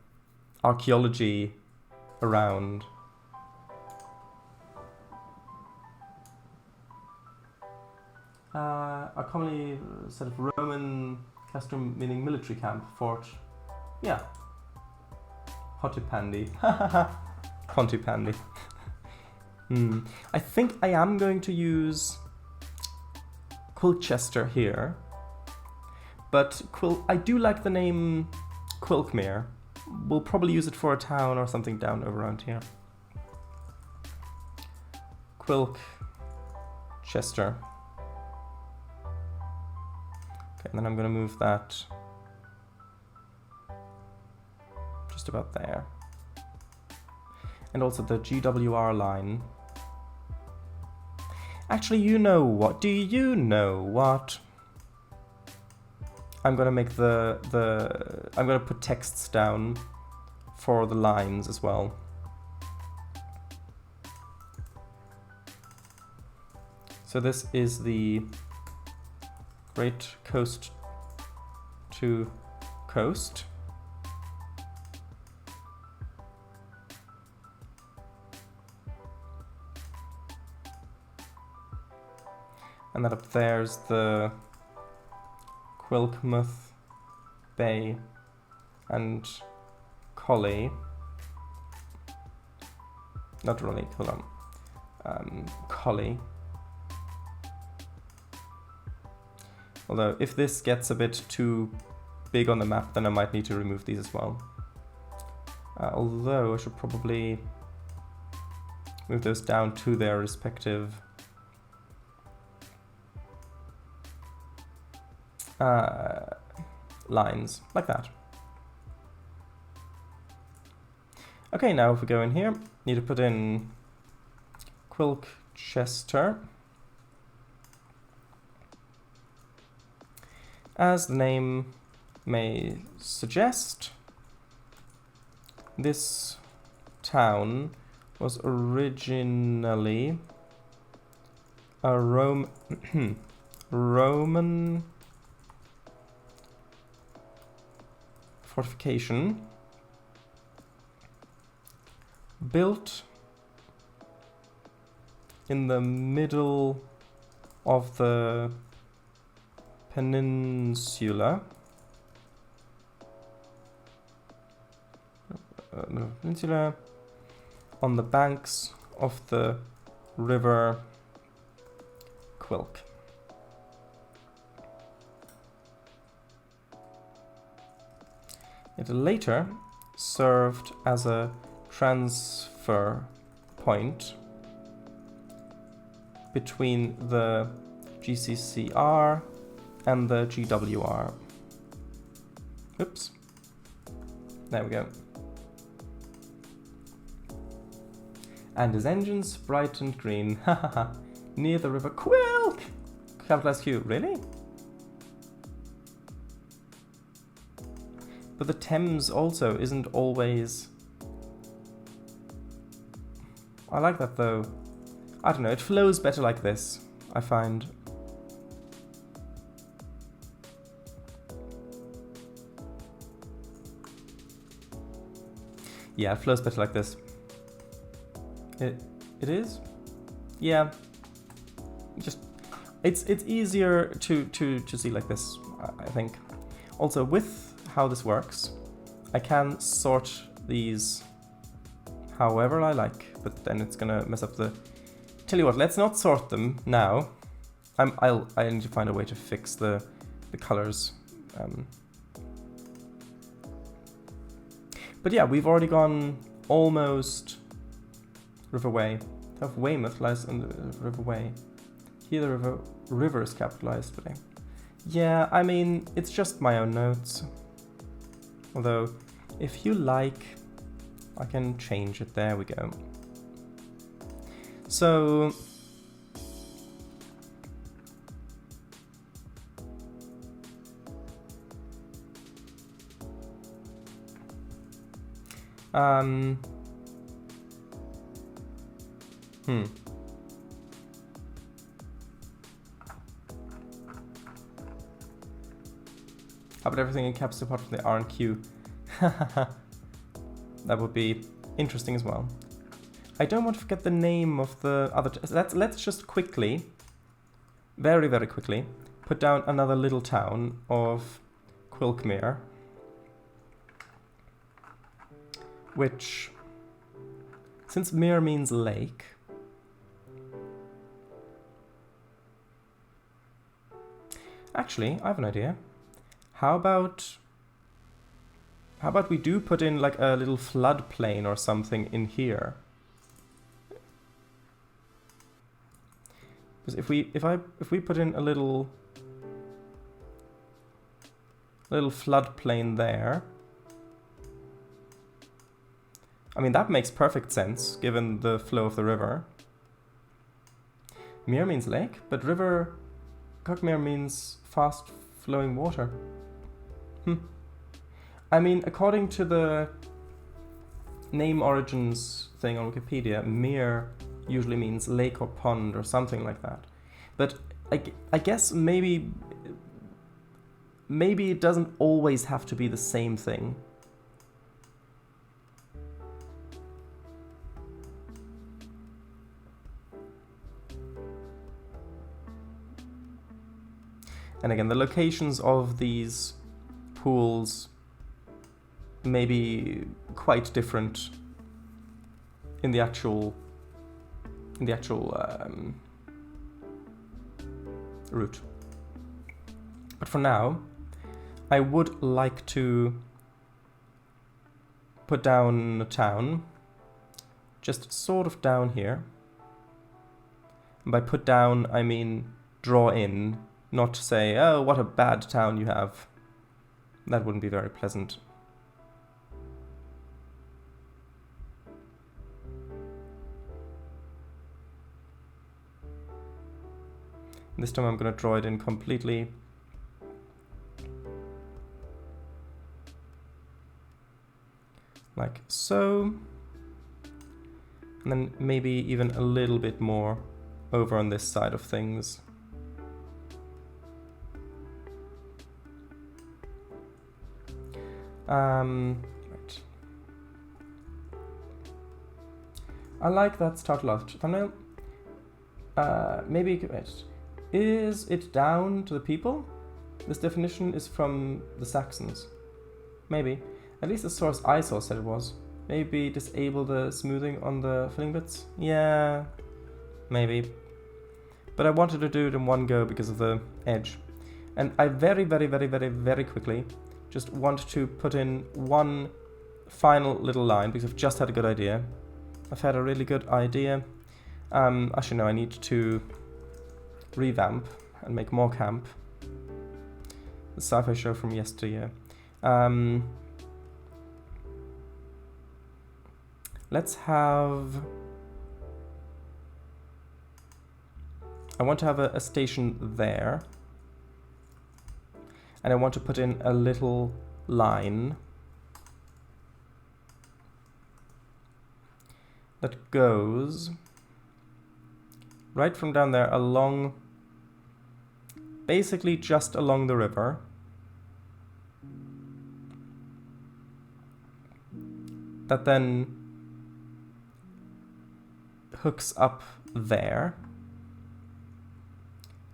archaeology around. A commonly sort of Roman custom, meaning military camp, fort. Yeah. Hotipandi. Pontipandi. I think I am going to use Quilkchester here, but I do like the name Quilkmere. We'll probably use it for a town or something down around here. Quilkchester. Okay, and then I'm going to move that just about there. And also the GWR line. Actually, you know what? Do you know what? I'm gonna make I'm gonna put texts down for the lines as well. So this is the Great Coast to Coast. And then up there's the Quilkmouth Bay and Collie. Not really, hold on. Collie. Although, if this gets a bit too big on the map, then I might need to remove these as well. Although, I should probably move those down to their respective lines, like that. Okay, now if we go in here, need to put in Quilchester. As the name may suggest, this town was originally a Roman fortification built in the middle of the peninsula. On the banks of the river Quilk. It later served as a transfer point between the GCCR and the GWR. Oops. There we go. And his engines bright and green. Hahaha. Near the river Quilk! Capitalized Q. Really? But the Thames also isn't always... I like that though. I don't know, it flows better like this, I find. Yeah, it flows better like this. It is? Yeah. Just it's easier to see like this, I think. Also, with how this works, I can sort these however I like, but then it's gonna mess up the... Tell you what, let's not sort them now. I need to find a way to fix the colors. But yeah, we've already gone almost River Way. Of Weymouth lies in the River Way. Here the river is capitalized, but yeah, I mean, it's just my own notes. Although, if you like, I can change it. There we go. So... How about everything in caps apart from the R and Q? That would be interesting as well. I don't want to forget the name of the other... Let's just quickly, very, very quickly, put down another little town of Quilkmere. Which, since mere means lake... Actually, I have an idea. How about we do put in like a little floodplain or something in here? Because if we put in a little little floodplain there. I mean, that makes perfect sense, given the flow of the river. Mere means lake, but river Cogmere means fast-flowing water. I mean, according to the name origins thing on Wikipedia, mere usually means lake or pond or something like that. But I guess maybe it doesn't always have to be the same thing. And again, the locations of these pools may be quite different in the actual route. But for now, I would like to put down a town, just sort of down here. And by put down, I mean draw in, not say, oh, what a bad town you have. That wouldn't be very pleasant. This time I'm going to draw it in completely. Like so. And then maybe even a little bit more over on this side of things. Right. I like that start last thumbnail. Maybe wait. Is it down to the people? This definition is from the Saxons. Maybe. At least the source I saw said it was. Maybe disable the smoothing on the filling bits? Yeah, maybe. But I wanted to do it in one go because of the edge. And I very quickly just want to put in one final little line because I've just had a good idea. I've had a really good idea. Actually, no, I need to revamp and make more camp. The sci-fi show from yesteryear. Let's have... I want to have a station there. And I want to put in a little line that goes right from down there along, basically just along the river. That then hooks up there.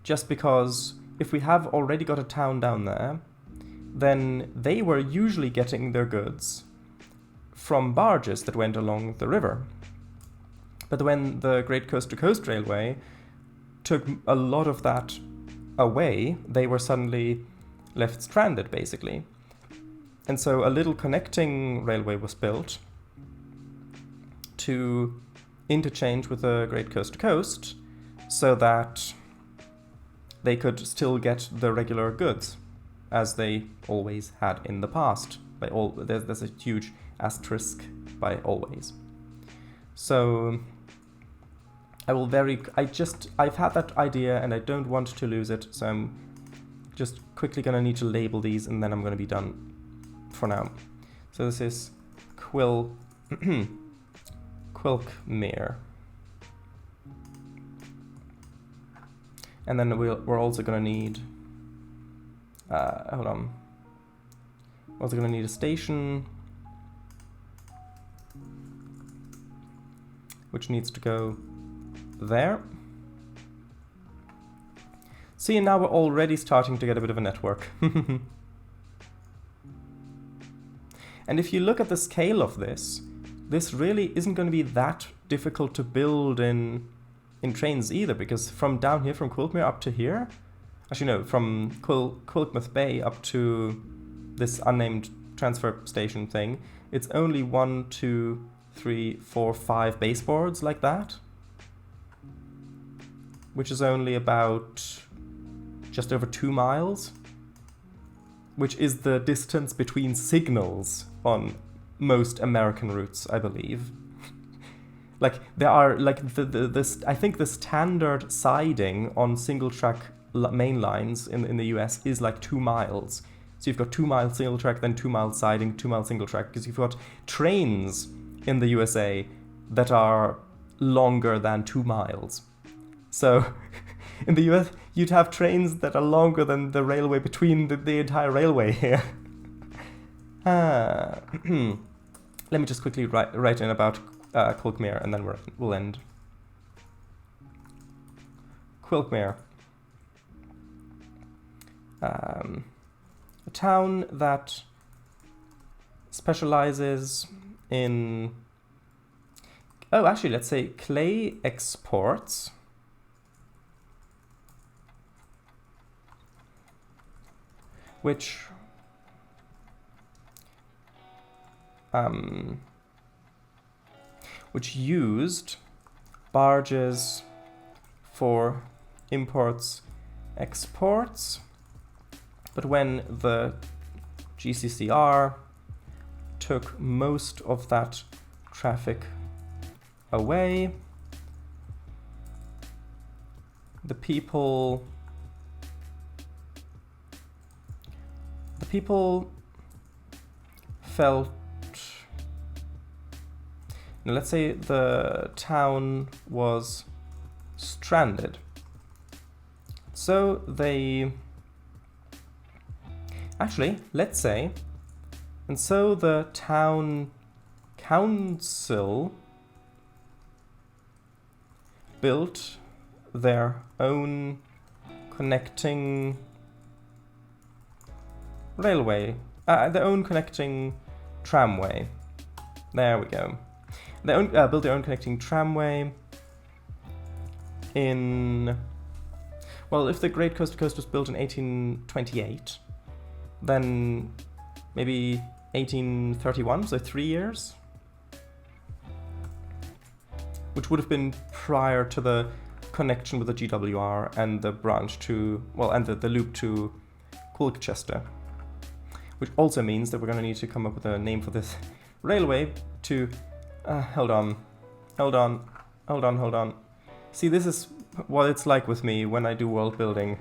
Just because if we have already got a town down there, then they were usually getting their goods from barges that went along the river. But when the Great Coast to Coast Railway took a lot of that away, they were suddenly left stranded, basically. And so a little connecting railway was built to interchange with the Great Coast to Coast so that they could still get the regular goods as they always had in the past. By all, there's a huge asterisk by always. So I've had that idea and I don't want to lose it, so I'm just quickly gonna need to label these and then I'm gonna be done for now. So this is Quilkmere. And then we're also gonna need, hold on. We're also gonna need a station, which needs to go there. See, now we're already starting to get a bit of a network. And if you look at the scale of this, this really isn't going to be that difficult to build in Trainz either, because from down here, from Quilkmere up to here, actually no, from Quilkmouth Bay up to this unnamed transfer station thing, it's only 1, 2, 3, 4, 5 baseboards like that, which is only about just over 2 miles. which is the distance between signals on most American routes, I believe. Like, there are, like, I think the standard siding on single-track main lines in the US is like 2 miles. So you've got 2 mile single track, then 2 mile siding, 2 mile single track, because you've got trains in the USA that are longer than 2 miles. So in the US, you'd have trains that are longer than the railway between the entire railway here. Let me just quickly write in about Quilkmere, and then we'll end. Quilkmere. A town that specializes in... Oh, actually, let's say clay exports. Which used barges for imports, exports, but when the GCCR took most of that traffic away, the people felt, now let's say the town was stranded. So they, actually, let's say, and so the town council built their own connecting railway, their own connecting tramway. There we go. They built their own connecting tramway in... Well, if the Great Coast to Coast was built in 1828, then maybe 1831, so 3 years? Which would have been prior to the connection with the GWR and the branch to... Well, and the loop to Colchester. Which also means that we're going to need to come up with a name for this railway to... hold on. See, this is what it's like with me when I do world building.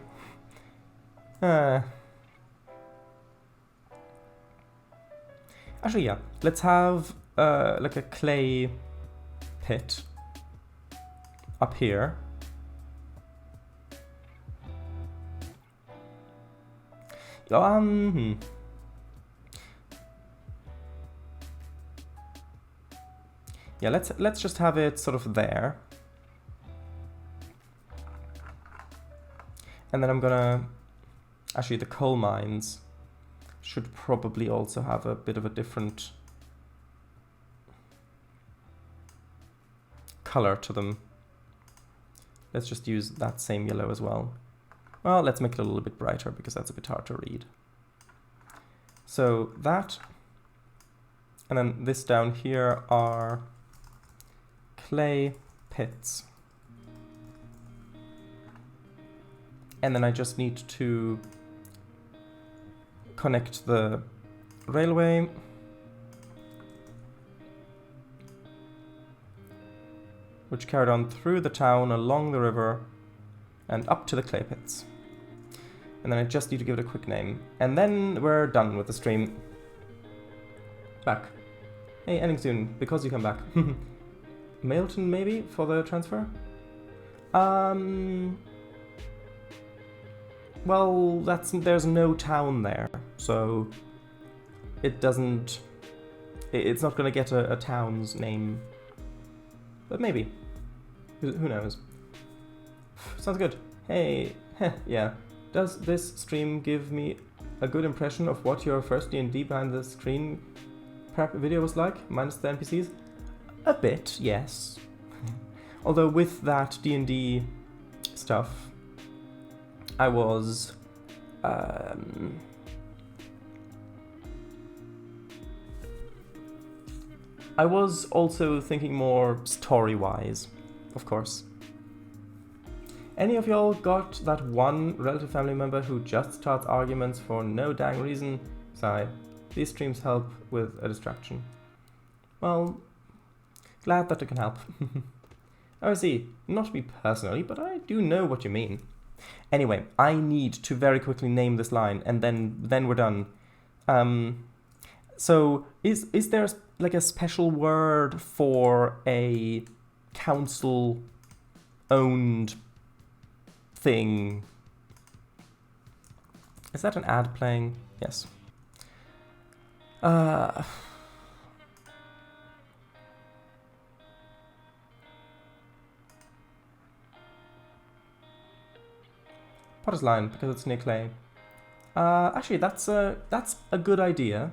Actually, yeah. Let's have like a clay pit up here. Yeah, let's just have it sort of there. And then I'm gonna... Actually, the coal mines should probably also have a bit of a different color to them. Let's just use that same yellow as well. Well, let's make it a little bit brighter because that's a bit hard to read. So that, and then this down here are clay pits. And then I just need to connect the railway. Which carried on through the town, along the river, and up to the clay pits. And then I just need to give it a quick name. And then we're done with the stream. Back. Hey, ending soon, because you come back. Mailton, maybe, for the transfer? Well, there's no town there, so it doesn't... It's not going to get a town's name. But maybe. Who knows? Sounds good. Hey, yeah. Does this stream give me a good impression of what your first D&D behind the screen prep video was like, minus the NPCs? A bit, yes. Although with that D&D stuff, I was... I was also thinking more story-wise, of course. Any of y'all got that one relative family member who just starts arguments for no dang reason? Sigh. These streams help with a distraction. Well, glad that it can help. Oh, I see. Not me personally, but I do know what you mean. Anyway, I need to very quickly name this line, and then we're done. So, is there like a special word for a council-owned thing? Is that an ad playing? Yes. Potter's line, because it's near clay. Actually, that's a good idea.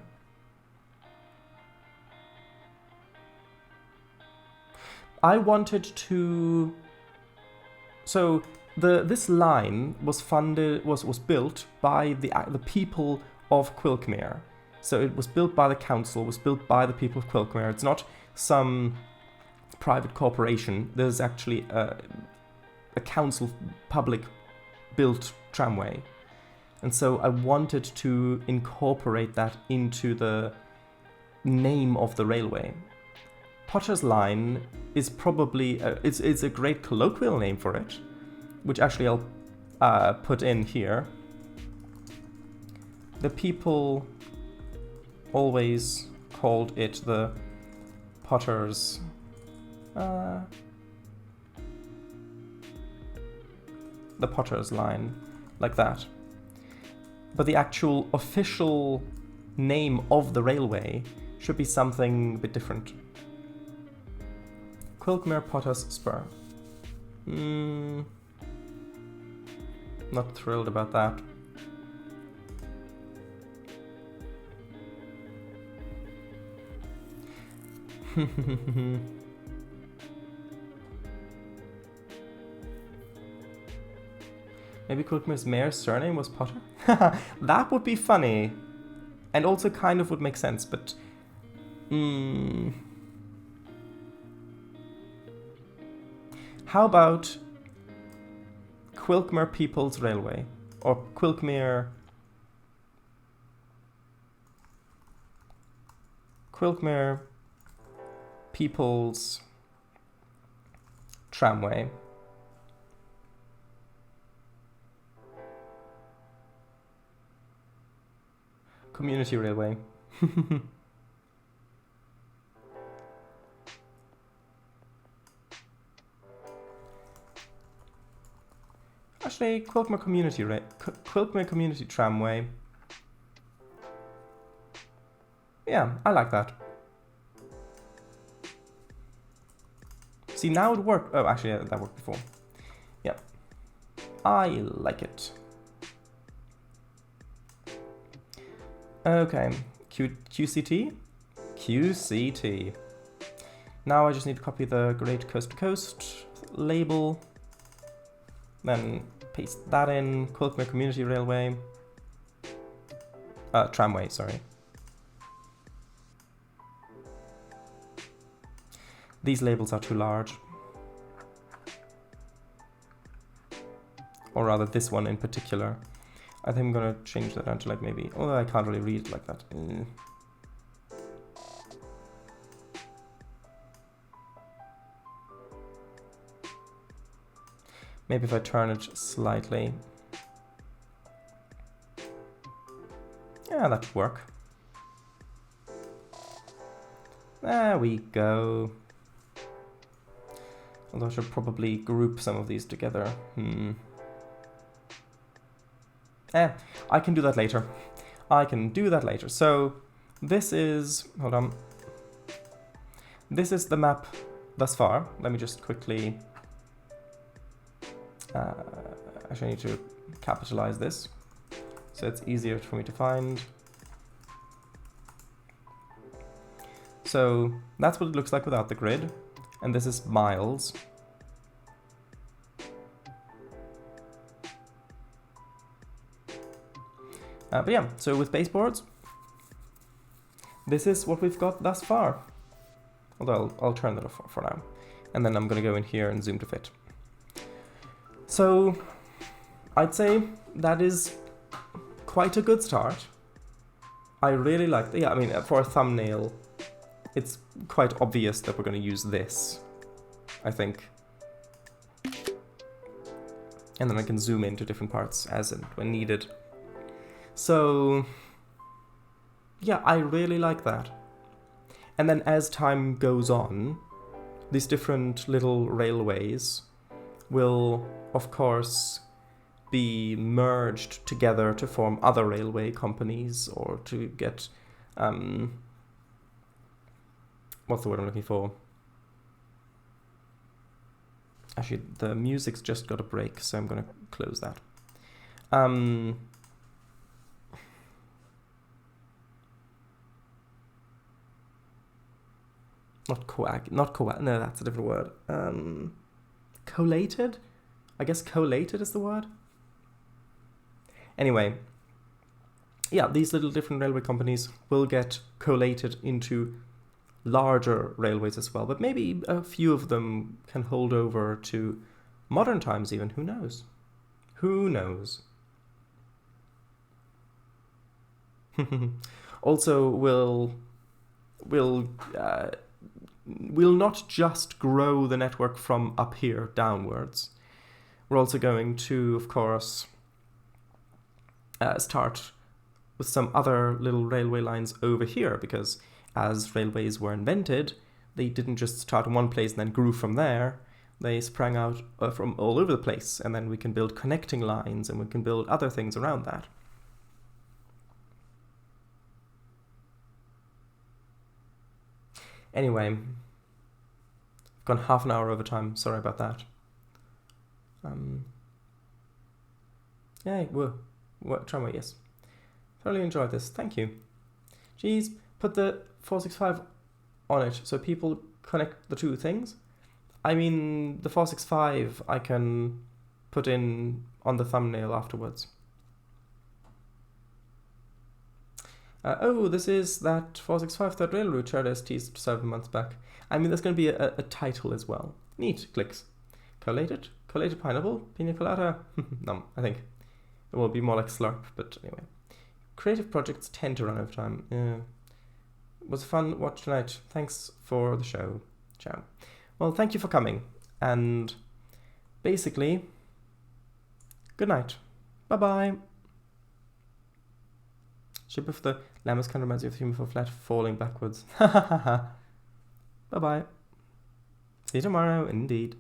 I wanted to. So this line was built by the people of Quilkmere. So it was built by the council, was built by the people of Quilkmere. It's not some private corporation. There's actually a council public built tramway. And so I wanted to incorporate that into the name of the railway. Potter's Line is probably it's a great colloquial name for it, which actually I'll put in here. The people always called it the Potter's the Potter's Line, like that. But the actual official name of the railway should be something a bit different. Quilkmere Potter's Spur. Not thrilled about that. Maybe Quilkmere's mayor's surname was Potter? That would be funny. And also kind of would make sense, but... How about Quilkmere People's Railway? Or Quilkmere People's Tramway. Community Railway. Actually, Quilkmere Community Tramway. Yeah, I like that. See, now it worked. Oh, actually, yeah, that worked before. Yeah. I like it. Okay. QCT? QCT. Now I just need to copy the Great Coast to Coast label. Then paste that in. Quilkmere Community Railway. Tramway, sorry. These labels are too large. Or rather, this one in particular. I think I'm gonna change that down to like maybe... Although I can't really read it like that. Maybe if I turn it slightly. Yeah, that should work. There we go. Although I should probably group some of these together. I can do that later. So this is... Hold on. This is the map thus far. Let me just quickly... actually, I need to capitalize this, so it's easier for me to find. So that's what it looks like without the grid, and this is miles. But yeah, so with baseboards, this is what we've got thus far. Although I'll turn that off for now, and then I'm going to go in here and zoom to fit. So I'd say that is quite a good start. I really like the, yeah, I mean, for a thumbnail, it's quite obvious that we're going to use this, I think. And then I can zoom into different parts as and when needed. So, yeah, I really like that. And then as time goes on, these different little railways will, of course, be merged together to form other railway companies, or to get, what's the word I'm looking for? Actually, the music's just got a break, so I'm going to close that. No, that's a different word. Collated? I guess collated is the word. Anyway, yeah, these little different railway companies will get collated into larger railways as well, but maybe a few of them can hold over to modern times even. Who knows? Who knows? Also, we'll not just grow the network from up here downwards. We're also going to, of course, start with some other little railway lines over here, because as railways were invented, they didn't just start in one place and then grew from there. They sprang out from all over the place, and then we can build connecting lines, and we can build other things around that. Anyway, I've gone half an hour over time. Sorry about that. Yay, whoa. Tramway, yes. Thoroughly enjoyed this. Thank you. Geez, put the 465 on it so people connect the two things. I mean, the 465 I can put in on the thumbnail afterwards. Oh, this is that 465 third rail route shared as teased 7 months back. I mean, there's going to be a title as well. Neat. Clicks. Collated pineapple? Pina colada? No, I think. It will be more like slurp, but anyway. Creative projects tend to run out of time. Yeah. It was a fun watch tonight. Thanks for the show. Ciao. Well, thank you for coming. And basically, good night. Bye-bye. Ship of the Lammas kind of reminds me of the human for flat falling backwards. Bye-bye. See you tomorrow, indeed.